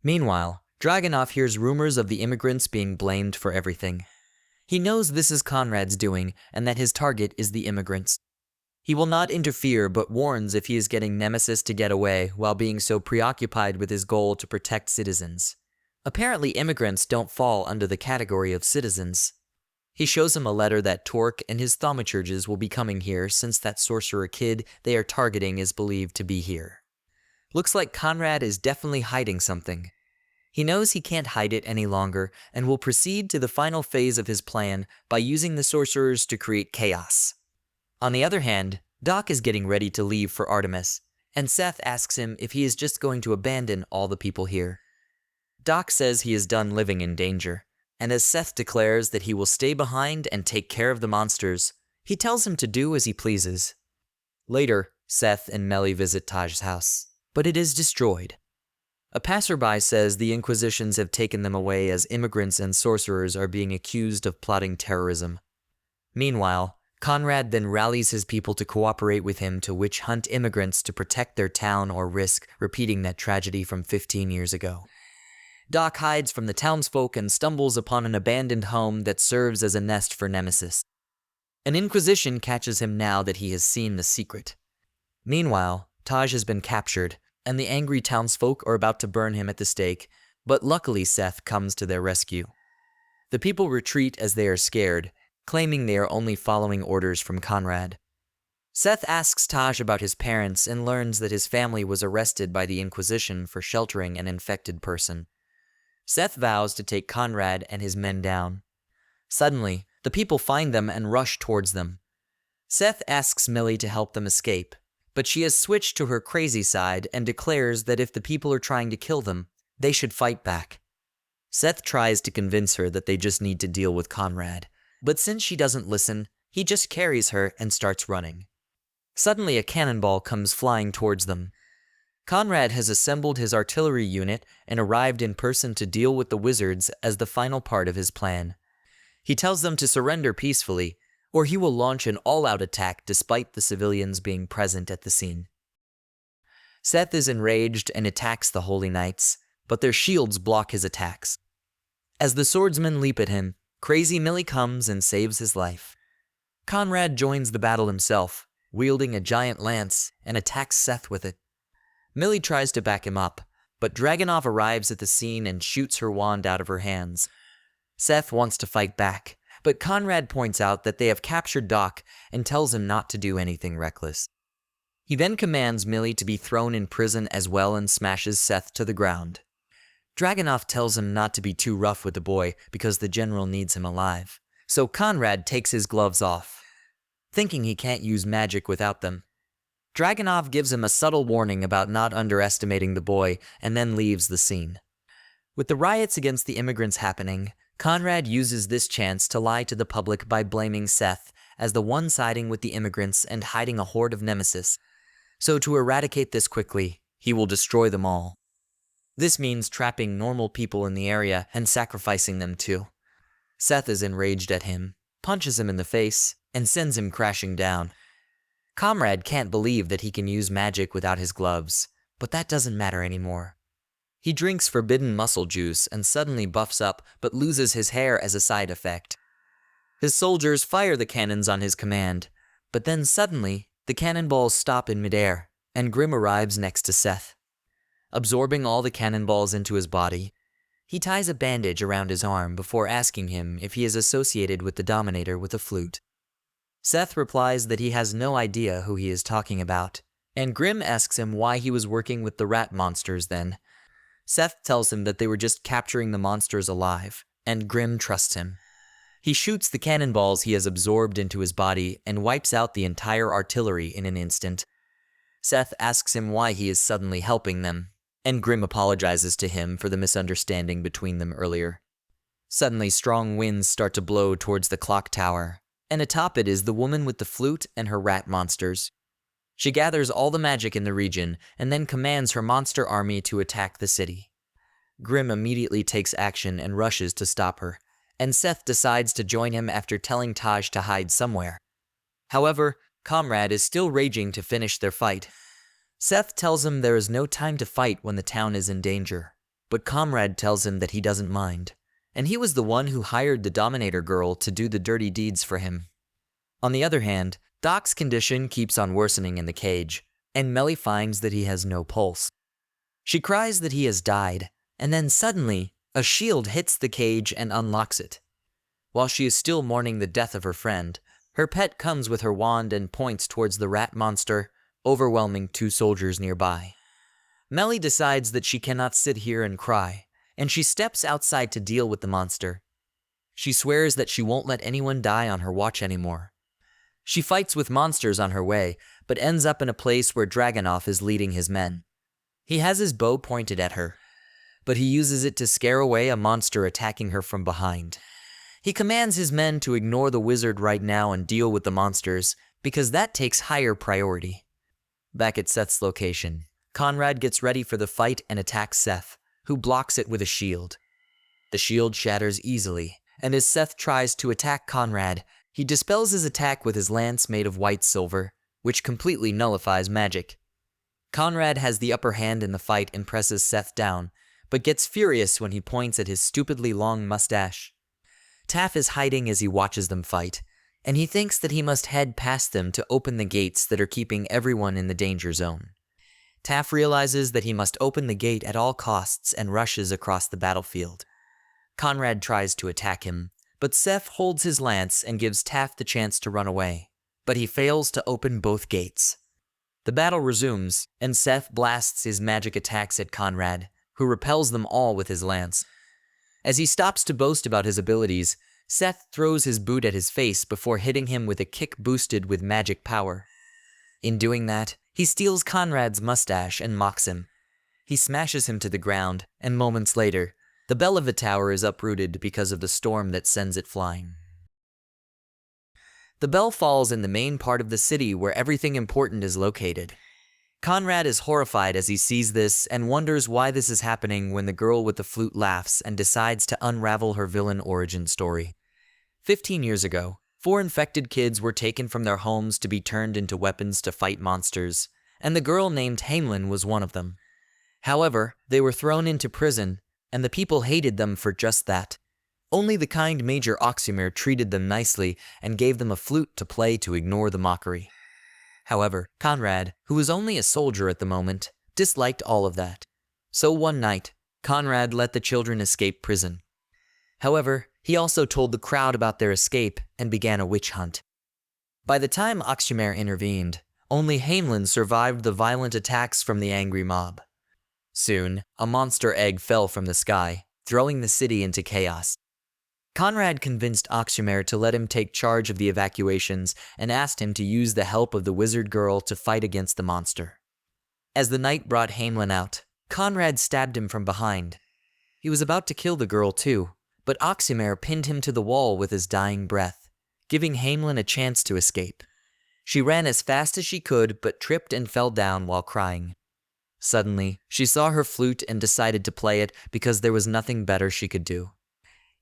Meanwhile, Dragunov hears rumors of the immigrants being blamed for everything. He knows this is Conrad's doing and that his target is the immigrants. He will not interfere but warns if he is getting Nemesis to get away while being so preoccupied with his goal to protect citizens. Apparently immigrants don't fall under the category of citizens. He shows him a letter that Torque and his thaumaturges will be coming here since that sorcerer kid they are targeting is believed to be here. Looks like Conrad is definitely hiding something. He knows he can't hide it any longer and will proceed to the final phase of his plan by using the sorcerers to create chaos. On the other hand, Doc is getting ready to leave for Artemis, and Seth asks him if he is just going to abandon all the people here. Doc says he is done living in danger, and as Seth declares that he will stay behind and take care of the monsters, he tells him to do as he pleases. Later, Seth and Melly visit Taj's house, but it is destroyed. A passerby says the Inquisitions have taken them away as immigrants and sorcerers are being accused of plotting terrorism. Meanwhile, Conrad then rallies his people to cooperate with him to witch hunt immigrants to protect their town or risk repeating that tragedy from 15 years ago. Doc hides from the townsfolk and stumbles upon an abandoned home that serves as a nest for Nemeses. An Inquisition catches him now that he has seen the secret. Meanwhile, Taj has been captured, and the angry townsfolk are about to burn him at the stake, but luckily Seth comes to their rescue. The people retreat as they are scared, claiming they are only following orders from Conrad. Seth asks Taj about his parents and learns that his family was arrested by the Inquisition for sheltering an infected person. Seth vows to take Conrad and his men down. Suddenly, the people find them and rush towards them. Seth asks Millie to help them escape, but she has switched to her crazy side and declares that if the people are trying to kill them, they should fight back. Seth tries to convince her that they just need to deal with Conrad, but since she doesn't listen, he just carries her and starts running. Suddenly a cannonball comes flying towards them. Conrad has assembled his artillery unit and arrived in person to deal with the wizards as the final part of his plan. He tells them to surrender peacefully, or he will launch an all-out attack despite the civilians being present at the scene. Seth is enraged and attacks the Holy Knights, but their shields block his attacks. As the swordsmen leap at him, Crazy Millie comes and saves his life. Conrad joins the battle himself, wielding a giant lance, and attacks Seth with it. Millie tries to back him up, but Dragunov arrives at the scene and shoots her wand out of her hands. Seth wants to fight back, but Conrad points out that they have captured Doc and tells him not to do anything reckless. He then commands Millie to be thrown in prison as well and smashes Seth to the ground. Dragunov tells him not to be too rough with the boy because the general needs him alive, so Conrad takes his gloves off, thinking he can't use magic without them. Dragunov gives him a subtle warning about not underestimating the boy and then leaves the scene. With the riots against the immigrants happening, Conrad uses this chance to lie to the public by blaming Seth as the one siding with the immigrants and hiding a horde of Nemesis. So to eradicate this quickly, he will destroy them all. This means trapping normal people in the area and sacrificing them too. Seth is enraged at him, punches him in the face, and sends him crashing down. Conrad can't believe that he can use magic without his gloves, but that doesn't matter anymore. He drinks forbidden muscle juice and suddenly buffs up but loses his hair as a side effect. His soldiers fire the cannons on his command, but then suddenly the cannonballs stop in midair and Grim arrives next to Seth. Absorbing all the cannonballs into his body, he ties a bandage around his arm before asking him if he is associated with the Dominator with a flute. Seth replies that he has no idea who he is talking about, and Grim asks him why he was working with the rat monsters then. Seth tells him that they were just capturing the monsters alive, and Grim trusts him. He shoots the cannonballs he has absorbed into his body and wipes out the entire artillery in an instant. Seth asks him why he is suddenly helping them, and Grim apologizes to him for the misunderstanding between them earlier. Suddenly strong winds start to blow towards the clock tower, and atop it is the woman with the flute and her rat monsters. She gathers all the magic in the region and then commands her monster army to attack the city. Grim immediately takes action and rushes to stop her, and Seth decides to join him after telling Taj to hide somewhere. However, Conrad is still raging to finish their fight. Seth tells him there is no time to fight when the town is in danger, but Conrad tells him that he doesn't mind, and he was the one who hired the Dominator girl to do the dirty deeds for him. On the other hand, Doc's condition keeps on worsening in the cage, and Melly finds that he has no pulse. She cries that he has died, and then suddenly, a shield hits the cage and unlocks it. While she is still mourning the death of her friend, her pet comes with her wand and points towards the rat monster, overwhelming two soldiers nearby. Melly decides that she cannot sit here and cry, and she steps outside to deal with the monster. She swears that she won't let anyone die on her watch anymore. She fights with monsters on her way, but ends up in a place where Dragunov is leading his men. He has his bow pointed at her, but he uses it to scare away a monster attacking her from behind. He commands his men to ignore the wizard right now and deal with the monsters, because that takes higher priority. Back at Seth's location, Conrad gets ready for the fight and attacks Seth, who blocks it with a shield. The shield shatters easily, and as Seth tries to attack Conrad, he dispels his attack with his lance made of white silver, which completely nullifies magic. Conrad has the upper hand in the fight and presses Seth down, but gets furious when he points at his stupidly long mustache. Taff is hiding as he watches them fight, and he thinks that he must head past them to open the gates that are keeping everyone in the danger zone. Taff realizes that he must open the gate at all costs and rushes across the battlefield. Conrad tries to attack him, but Seth holds his lance and gives Taff the chance to run away, but he fails to open both gates. The battle resumes, and Seth blasts his magic attacks at Conrad, who repels them all with his lance. As he stops to boast about his abilities, Seth throws his boot at his face before hitting him with a kick boosted with magic power. In doing that, he steals Conrad's mustache and mocks him. He smashes him to the ground, and moments later, the bell of the tower is uprooted because of the storm that sends it flying. The bell falls in the main part of the city where everything important is located. Conrad is horrified as he sees this and wonders why this is happening when the girl with the flute laughs and decides to unravel her villain origin story. 15 years ago, 4 infected kids were taken from their homes to be turned into weapons to fight monsters, and the girl named Hamelin was one of them. However, they were thrown into prison, and the people hated them for just that. Only the kind Major Oxymir treated them nicely and gave them a flute to play to ignore the mockery. However, Conrad, who was only a soldier at the moment, disliked all of that. So one night, Conrad let the children escape prison. However, he also told the crowd about their escape and began a witch hunt. By the time Oxymir intervened, only Hamelin survived the violent attacks from the angry mob. Soon, a monster egg fell from the sky, throwing the city into chaos. Conrad convinced Oxymir to let him take charge of the evacuations and asked him to use the help of the wizard girl to fight against the monster. As the night brought Hamelin out, Conrad stabbed him from behind. He was about to kill the girl too, but Oxymir pinned him to the wall with his dying breath, giving Hamelin a chance to escape. She ran as fast as she could but tripped and fell down while crying. Suddenly, she saw her flute and decided to play it because there was nothing better she could do.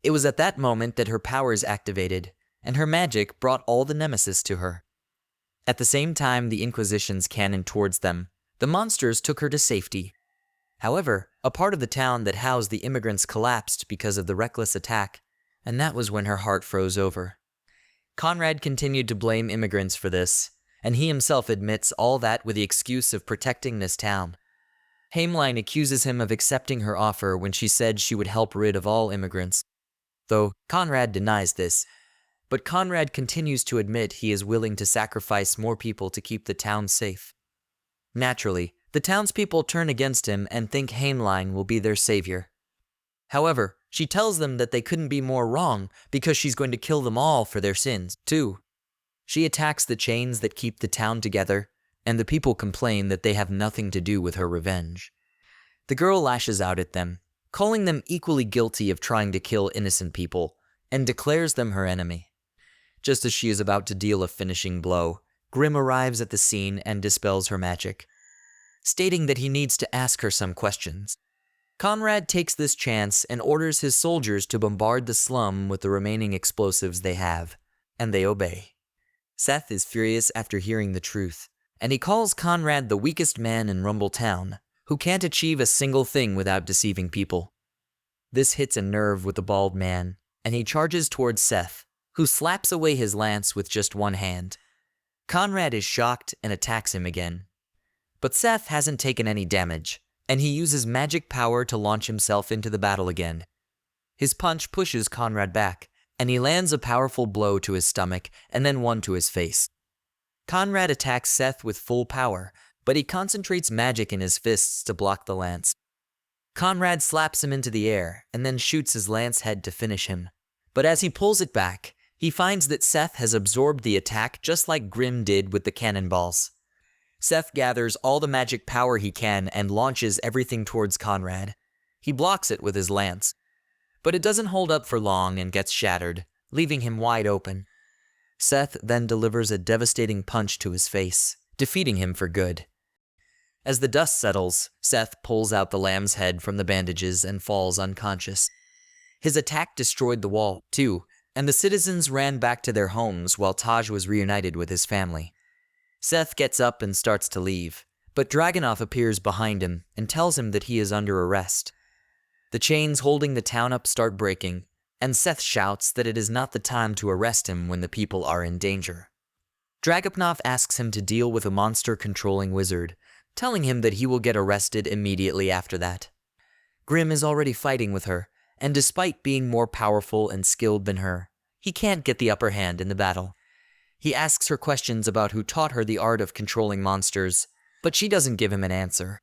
It was at that moment that her powers activated, and her magic brought all the Nemeses to her. At the same time the Inquisitions cannoned towards them, the monsters took her to safety. However, a part of the town that housed the immigrants collapsed because of the reckless attack, and that was when her heart froze over. Conrad continued to blame immigrants for this, and he himself admits all that with the excuse of protecting this town. Hamelin accuses him of accepting her offer when she said she would help rid of all immigrants. Though Conrad denies this, but Conrad continues to admit he is willing to sacrifice more people to keep the town safe. Naturally, the townspeople turn against him and think Hamelin will be their savior. However, she tells them that they couldn't be more wrong because she's going to kill them all for their sins, too. She attacks the chains that keep the town together, and the people complain that they have nothing to do with her revenge. The girl lashes out at them, calling them equally guilty of trying to kill innocent people, and declares them her enemy. Just as she is about to deal a finishing blow, Grim arrives at the scene and dispels her magic, stating that he needs to ask her some questions. Conrad takes this chance and orders his soldiers to bombard the slum with the remaining explosives they have, and they obey. Seth is furious after hearing the truth, and he calls Conrad the weakest man in Rumble Town, who can't achieve a single thing without deceiving people. This hits a nerve with the bald man, and he charges towards Seth, who slaps away his lance with just one hand. Conrad is shocked and attacks him again. But Seth hasn't taken any damage, and he uses magic power to launch himself into the battle again. His punch pushes Conrad back, and he lands a powerful blow to his stomach and then one to his face. Conrad attacks Seth with full power, but he concentrates magic in his fists to block the lance. Conrad slaps him into the air and then shoots his lance head to finish him. But as he pulls it back, he finds that Seth has absorbed the attack just like Grim did with the cannonballs. Seth gathers all the magic power he can and launches everything towards Conrad. He blocks it with his lance, but it doesn't hold up for long and gets shattered, leaving him wide open. Seth then delivers a devastating punch to his face, defeating him for good. As the dust settles, Seth pulls out the lamb's head from the bandages and falls unconscious. His attack destroyed the wall, too, and the citizens ran back to their homes while Taj was reunited with his family. Seth gets up and starts to leave, but Dragunov appears behind him and tells him that he is under arrest. The chains holding the town up start breaking, and Seth shouts that it is not the time to arrest him when the people are in danger. Dragunov asks him to deal with a monster-controlling wizard, telling him that he will get arrested immediately after that. Grim is already fighting with her, and despite being more powerful and skilled than her, he can't get the upper hand in the battle. He asks her questions about who taught her the art of controlling monsters, but she doesn't give him an answer.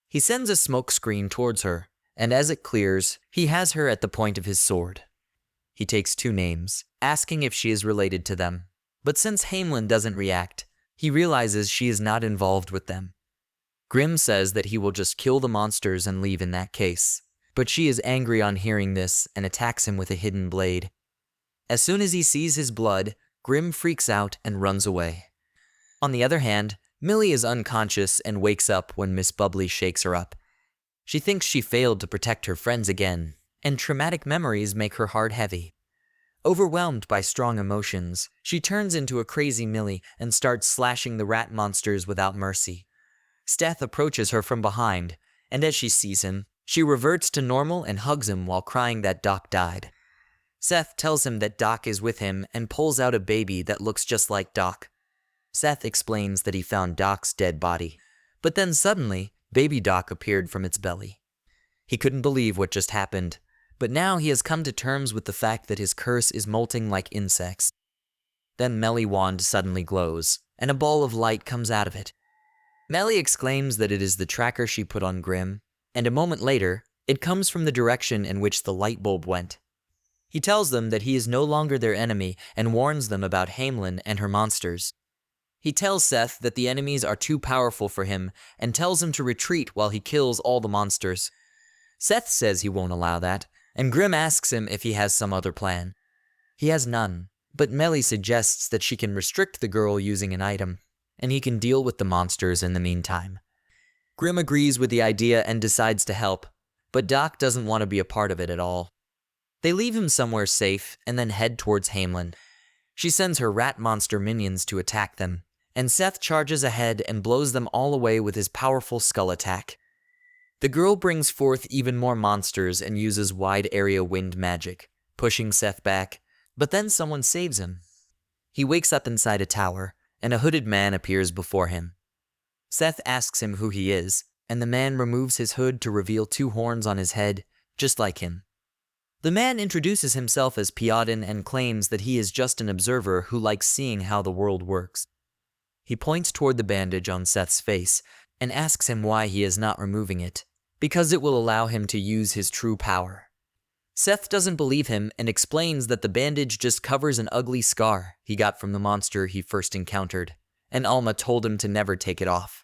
He sends a smoke screen towards her, and as it clears, he has her at the point of his sword. He takes 2 names, asking if she is related to them, but since Hamelin doesn't react, he realizes she is not involved with them. Grim says that he will just kill the monsters and leave in that case, but she is angry on hearing this and attacks him with a hidden blade. As soon as he sees his blood, Grim freaks out and runs away. On the other hand, Millie is unconscious and wakes up when Miss Bubbly shakes her up. She thinks she failed to protect her friends again, and traumatic memories make her heart heavy. Overwhelmed by strong emotions, she turns into a crazy Millie and starts slashing the rat monsters without mercy. Seth approaches her from behind, and as she sees him, she reverts to normal and hugs him while crying that Doc died. Seth tells him that Doc is with him and pulls out a baby that looks just like Doc. Seth explains that he found Doc's dead body, but then suddenly, baby Doc appeared from its belly. He couldn't believe what just happened, but now he has come to terms with the fact that his curse is molting like insects. Then Melly wand suddenly glows, and a ball of light comes out of it. Melly exclaims that it is the tracker she put on Grim, and a moment later, it comes from the direction in which the light bulb went. He tells them that he is no longer their enemy and warns them about Hamelin and her monsters. He tells Seth that the enemies are too powerful for him and tells him to retreat while he kills all the monsters. Seth says he won't allow that, and Grim asks him if he has some other plan. He has none, but Melly suggests that she can restrict the girl using an item, and he can deal with the monsters in the meantime. Grim agrees with the idea and decides to help, but Doc doesn't want to be a part of it at all. They leave him somewhere safe and then head towards Hamelin. She sends her rat monster minions to attack them, and Seth charges ahead and blows them all away with his powerful skull attack. The girl brings forth even more monsters and uses wide area wind magic, pushing Seth back, but then someone saves him. He wakes up inside a tower, and a hooded man appears before him. Seth asks him who he is, and the man removes his hood to reveal 2 horns on his head, just like him. The man introduces himself as Piotr and claims that he is just an observer who likes seeing how the world works. He points toward the bandage on Seth's face and asks him why he is not removing it, because it will allow him to use his true power. Seth doesn't believe him and explains that the bandage just covers an ugly scar he got from the monster he first encountered, and Alma told him to never take it off.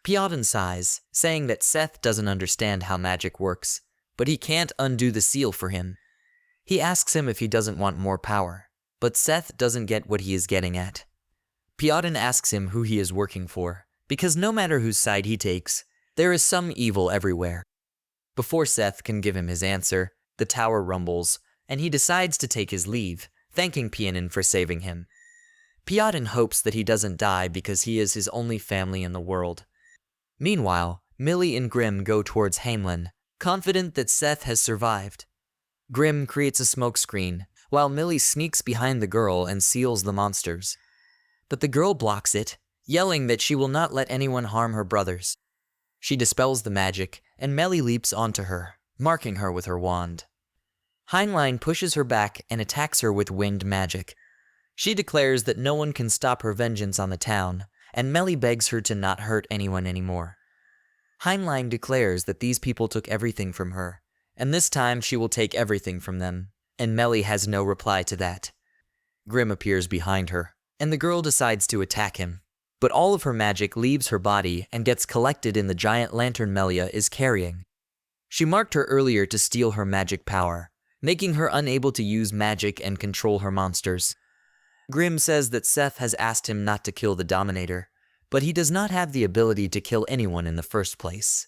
Piotr sighs, saying that Seth doesn't understand how magic works, but he can't undo the seal for him. He asks him if he doesn't want more power, but Seth doesn't get what he is getting at. Piotr asks him who he is working for, because no matter whose side he takes, there is some evil everywhere. Before Seth can give him his answer, the tower rumbles, and he decides to take his leave, thanking Pianin for saving him. Piotr hopes that he doesn't die because he is his only family in the world. Meanwhile, Millie and Grim go towards Hamelin, confident that Seth has survived. Grim creates a smokescreen, while Millie sneaks behind the girl and seals the monsters. But the girl blocks it, yelling that she will not let anyone harm her brothers. She dispels the magic, and Millie leaps onto her, marking her with her wand. Heinlein pushes her back and attacks her with wind magic. She declares that no one can stop her vengeance on the town, and Melly begs her to not hurt anyone anymore. Heinlein declares that these people took everything from her, and this time she will take everything from them, and Melly has no reply to that. Grimm appears behind her, and the girl decides to attack him, but all of her magic leaves her body and gets collected in the giant lantern Melia is carrying. She marked her earlier to steal her magic power, making her unable to use magic and control her monsters. Grimm says that Seth has asked him not to kill the Dominator, but he does not have the ability to kill anyone in the first place.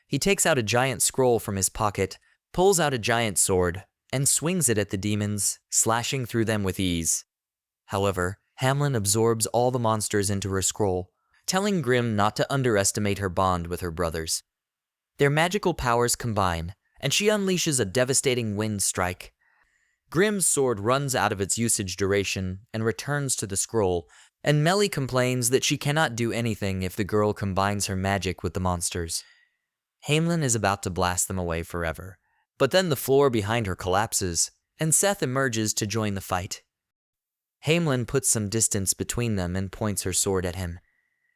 He takes out a giant scroll from his pocket, pulls out a giant sword, and swings it at the demons, slashing through them with ease. However, Hamlin absorbs all the monsters into her scroll, telling Grimm not to underestimate her bond with her brothers. Their magical powers combine, and she unleashes a devastating wind strike. Grimm's sword runs out of its usage duration and returns to the scroll, and Melly complains that she cannot do anything if the girl combines her magic with the monsters. Hamlin is about to blast them away forever, but then the floor behind her collapses, and Seth emerges to join the fight. Hamlin puts some distance between them and points her sword at him.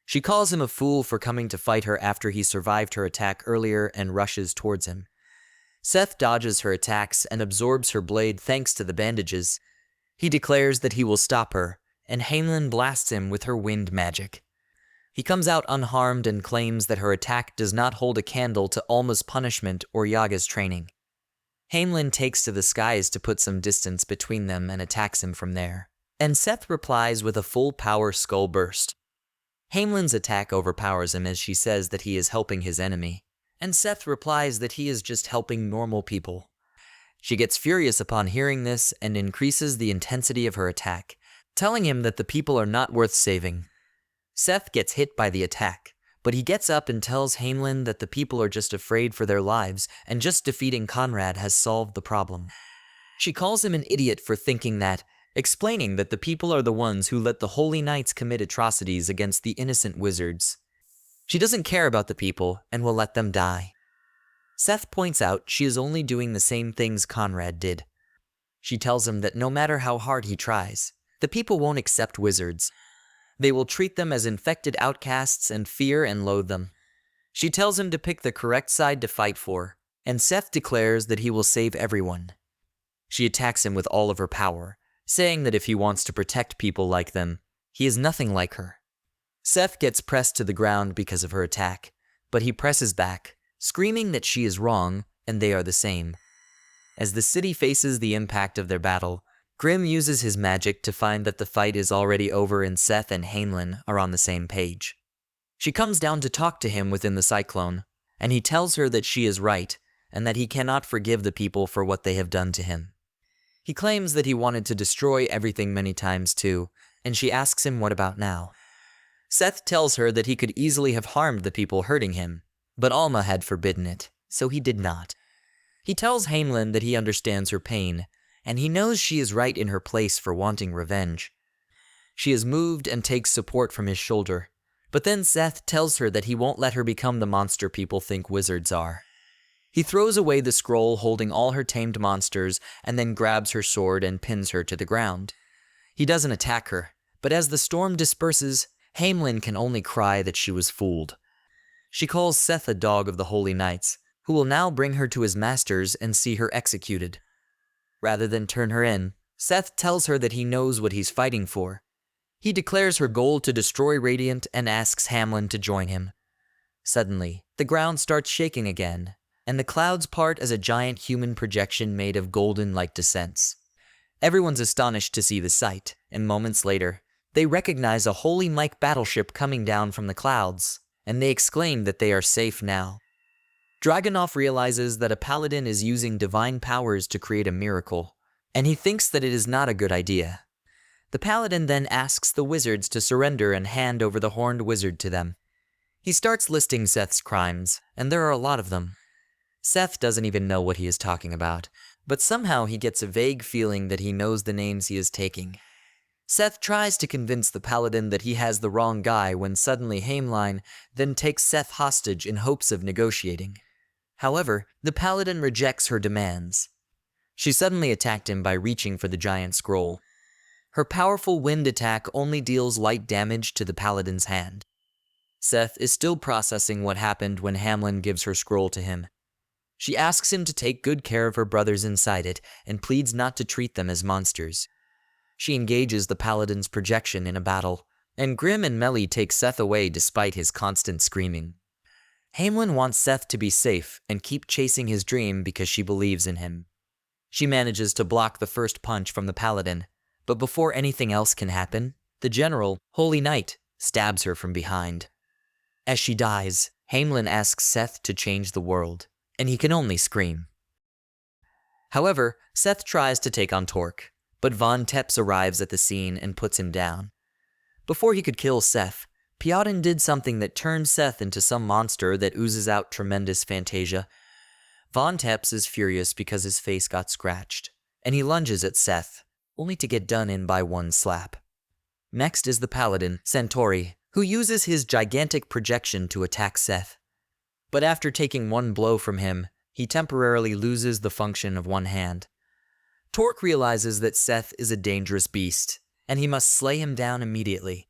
She calls him a fool for coming to fight her after he survived her attack earlier and rushes towards him. Seth dodges her attacks and absorbs her blade thanks to the bandages. He declares that he will stop her, and Hamlin blasts him with her wind magic. He comes out unharmed and claims that her attack does not hold a candle to Alma's punishment or Yaga's training. Hamlin takes to the skies to put some distance between them and attacks him from there, and Seth replies with a full power skull burst. Hamlin's attack overpowers him as she says that he is helping his enemy, and Seth replies that he is just helping normal people. She gets furious upon hearing this and increases the intensity of her attack, telling him that the people are not worth saving. Seth gets hit by the attack, but he gets up and tells Hamlin that the people are just afraid for their lives and just defeating Conrad has solved the problem. She calls him an idiot for thinking that, explaining that the people are the ones who let the Holy Knights commit atrocities against the innocent wizards. She doesn't care about the people and will let them die. Seth points out she is only doing the same things Conrad did. She tells him that no matter how hard he tries, the people won't accept wizards. They will treat them as infected outcasts and fear and loathe them. She tells him to pick the correct side to fight for, and Seth declares that he will save everyone. She attacks him with all of her power, saying that if he wants to protect people like them, he is nothing like her. Seth gets pressed to the ground because of her attack, but he presses back, screaming that she is wrong and they are the same. As the city faces the impact of their battle, Grimm uses his magic to find that the fight is already over and Seth and Hamlin are on the same page. She comes down to talk to him within the cyclone, and he tells her that she is right and that he cannot forgive the people for what they have done to him. He claims that he wanted to destroy everything many times too, and she asks him what about now. Seth tells her that he could easily have harmed the people hurting him, but Alma had forbidden it, so he did not. He tells Hamlin that he understands her pain, and he knows she is right in her place for wanting revenge. She is moved and takes support from his shoulder, but then Seth tells her that he won't let her become the monster people think wizards are. He throws away the scroll holding all her tamed monsters and then grabs her sword and pins her to the ground. He doesn't attack her, but as the storm disperses, Hamlin can only cry that she was fooled. She calls Seth a dog of the Holy Knights, who will now bring her to his masters and see her executed. Rather than turn her in, Seth tells her that he knows what he's fighting for. He declares her goal to destroy Radiant and asks Hamlin to join him. Suddenly, the ground starts shaking again, and the clouds part as a giant human projection made of golden light descends. Everyone's astonished to see the sight, and moments later, they recognize a Holy Mike battleship coming down from the clouds, and they exclaim that they are safe now. Dragunov realizes that a paladin is using divine powers to create a miracle, and he thinks that it is not a good idea. The paladin then asks the wizards to surrender and hand over the horned wizard to them. He starts listing Seth's crimes, and there are a lot of them. Seth doesn't even know what he is talking about, but somehow he gets a vague feeling that he knows the names he is taking. Seth tries to convince the paladin that he has the wrong guy when suddenly Hamlin then takes Seth hostage in hopes of negotiating. However, the paladin rejects her demands. She suddenly attacked him by reaching for the giant scroll. Her powerful wind attack only deals light damage to the paladin's hand. Seth is still processing what happened when Hamlin gives her scroll to him. She asks him to take good care of her brothers inside it and pleads not to treat them as monsters. She engages the paladin's projection in a battle, and Grim and Melly take Seth away despite his constant screaming. Hamlin wants Seth to be safe and keep chasing his dream because she believes in him. She manages to block the first punch from the paladin, but before anything else can happen, the general, Holy Knight, stabs her from behind. As she dies, Hamlin asks Seth to change the world, and he can only scream. However, Seth tries to take on Torque, but Von Teps arrives at the scene and puts him down. Before he could kill Seth, Piotr did something that turned Seth into some monster that oozes out tremendous fantasia. Von Teps is furious because his face got scratched, and he lunges at Seth, only to get done in by one slap. Next is the paladin, Centauri, who uses his gigantic projection to attack Seth. But after taking one blow from him, he temporarily loses the function of one hand. Torque realizes that Seth is a dangerous beast, and he must slay him down immediately.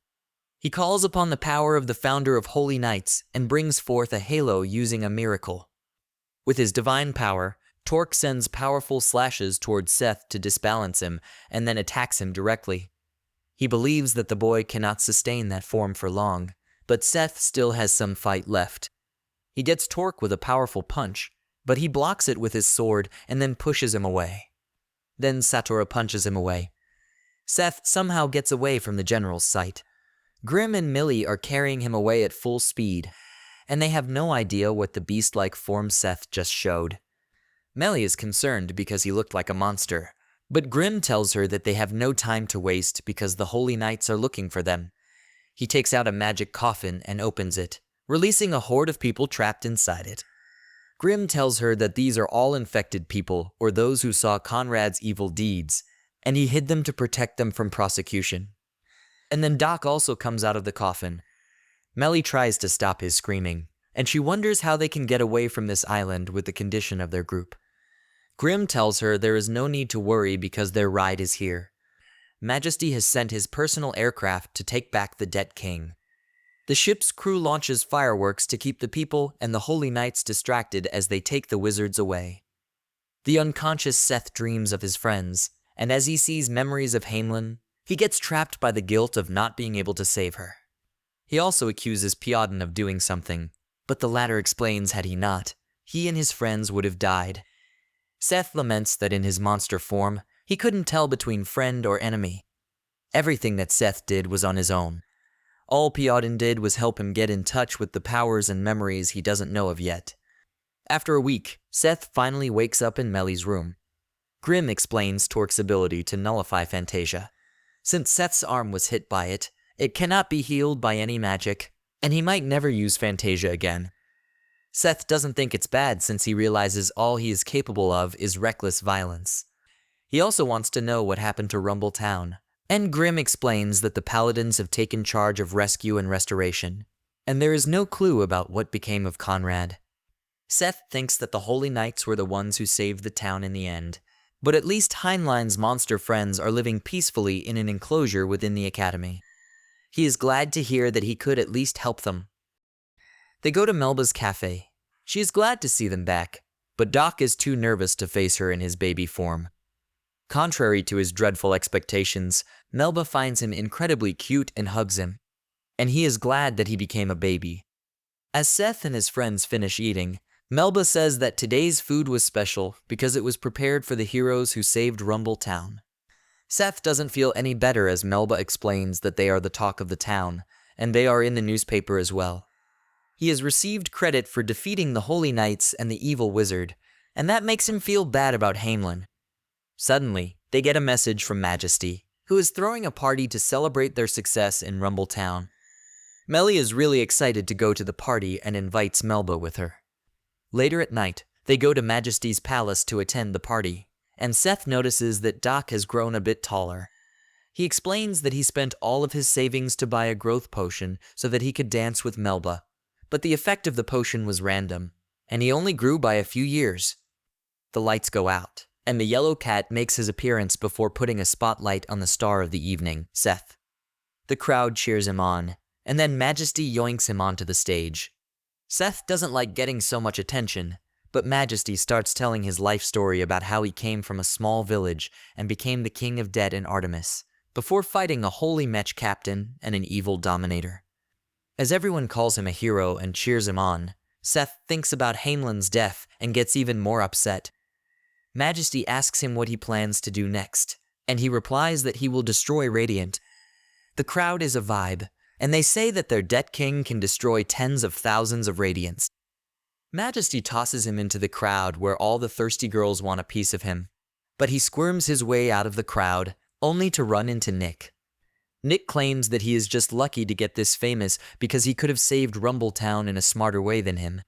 He calls upon the power of the founder of Holy Knights and brings forth a halo using a miracle. With his divine power, Torque sends powerful slashes towards Seth to disbalance him and then attacks him directly. He believes that the boy cannot sustain that form for long, but Seth still has some fight left. He gets Torque with a powerful punch, but he blocks it with his sword and then pushes him away. Then Satora punches him away. Seth somehow gets away from the general's sight. Grim and Millie are carrying him away at full speed, and they have no idea what the beast-like form Seth just showed. Melly is concerned because he looked like a monster, but Grim tells her that they have no time to waste because the Holy Knights are looking for them. He takes out a magic coffin and opens it, releasing a horde of people trapped inside it. Grim tells her that these are all infected people or those who saw Conrad's evil deeds, and he hid them to protect them from prosecution. And then Doc also comes out of the coffin. Melly tries to stop his screaming, and she wonders how they can get away from this island with the condition of their group. Grim tells her there is no need to worry because their ride is here. Majesty has sent his personal aircraft to take back the dead king. The ship's crew launches fireworks to keep the people and the Holy Knights distracted as they take the wizards away. The unconscious Seth dreams of his friends, and as he sees memories of Hamlin, he gets trapped by the guilt of not being able to save her. He also accuses Piotr of doing something, but the latter explains had he not, he and his friends would have died. Seth laments that in his monster form, he couldn't tell between friend or enemy. Everything that Seth did was on his own. All Piotr did was help him get in touch with the powers and memories he doesn't know of yet. After a week, Seth finally wakes up in Melly's room. Grim explains Torque's ability to nullify Fantasia. Since Seth's arm was hit by it, it cannot be healed by any magic, and he might never use Fantasia again. Seth doesn't think it's bad since he realizes all he is capable of is reckless violence. He also wants to know what happened to Rumble Town, and Grim explains that the Paladins have taken charge of rescue and restoration, and there is no clue about what became of Conrad. Seth thinks that the Holy Knights were the ones who saved the town in the end, but at least Heinlein's monster friends are living peacefully in an enclosure within the academy. He is glad to hear that he could at least help them. They go to Melba's cafe. She is glad to see them back, but Doc is too nervous to face her in his baby form. Contrary to his dreadful expectations, Melba finds him incredibly cute and hugs him, and he is glad that he became a baby. As Seth and his friends finish eating, Melba says that today's food was special because it was prepared for the heroes who saved Rumble Town. Seth doesn't feel any better as Melba explains that they are the talk of the town, and they are in the newspaper as well. He has received credit for defeating the Holy Knights and the evil wizard, and that makes him feel bad about Hamlin. Suddenly, they get a message from Majesty, who is throwing a party to celebrate their success in Rumble Town. Melly is really excited to go to the party and invites Melba with her. Later at night, they go to Majesty's palace to attend the party, and Seth notices that Doc has grown a bit taller. He explains that he spent all of his savings to buy a growth potion so that he could dance with Melba, but the effect of the potion was random, and he only grew by a few years. The lights go out, and the yellow cat makes his appearance before putting a spotlight on the star of the evening, Seth. The crowd cheers him on, and then Majesty yoinks him onto the stage. Seth doesn't like getting so much attention, but Majesty starts telling his life story about how he came from a small village and became the king of Det in Artemis, before fighting a holy mech captain and an evil dominator. As everyone calls him a hero and cheers him on, Seth thinks about Hamelyn's death and gets even more upset. Majesty asks him what he plans to do next, and he replies that he will destroy Radiant. The crowd is a vibe, and they say that their Det King can destroy tens of thousands of Radiants. Majesty tosses him into the crowd where all the thirsty girls want a piece of him, but he squirms his way out of the crowd, only to run into Nick. Nick claims that he is just lucky to get this famous because he could have saved Rumbletown in a smarter way than him.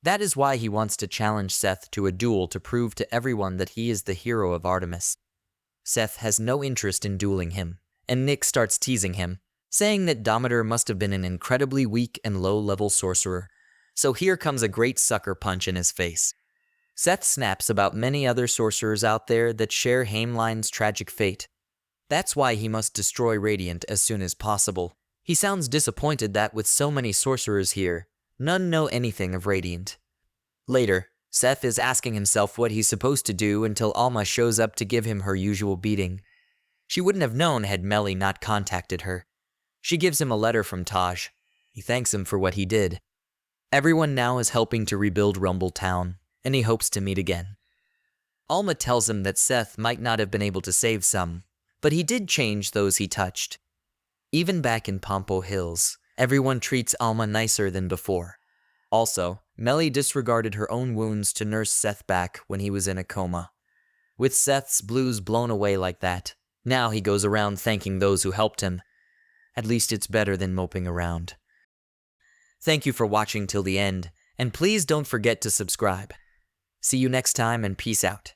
That is why he wants to challenge Seth to a duel to prove to everyone that he is the hero of Artemis. Seth has no interest in dueling him, and Nick starts teasing him, saying that Dometer must have been an incredibly weak and low-level sorcerer. So here comes a great sucker punch in his face. Seth snaps about many other sorcerers out there that share Hamelyn's tragic fate. That's why he must destroy Radiant as soon as possible. He sounds disappointed that with so many sorcerers here, none know anything of Radiant. Later, Seth is asking himself what he's supposed to do until Alma shows up to give him her usual beating. She wouldn't have known had Melly not contacted her. She gives him a letter from Taj. He thanks him for what he did. Everyone now is helping to rebuild Rumbletown, and he hopes to meet again. Alma tells him that Seth might not have been able to save some, but he did change those he touched. Even back in Pompo Hills, everyone treats Alma nicer than before. Also, Melly disregarded her own wounds to nurse Seth back when he was in a coma. With Seth's blues blown away like that, now he goes around thanking those who helped him. At least it's better than moping around. Thank you for watching till the end, and please don't forget to subscribe. See you next time and peace out.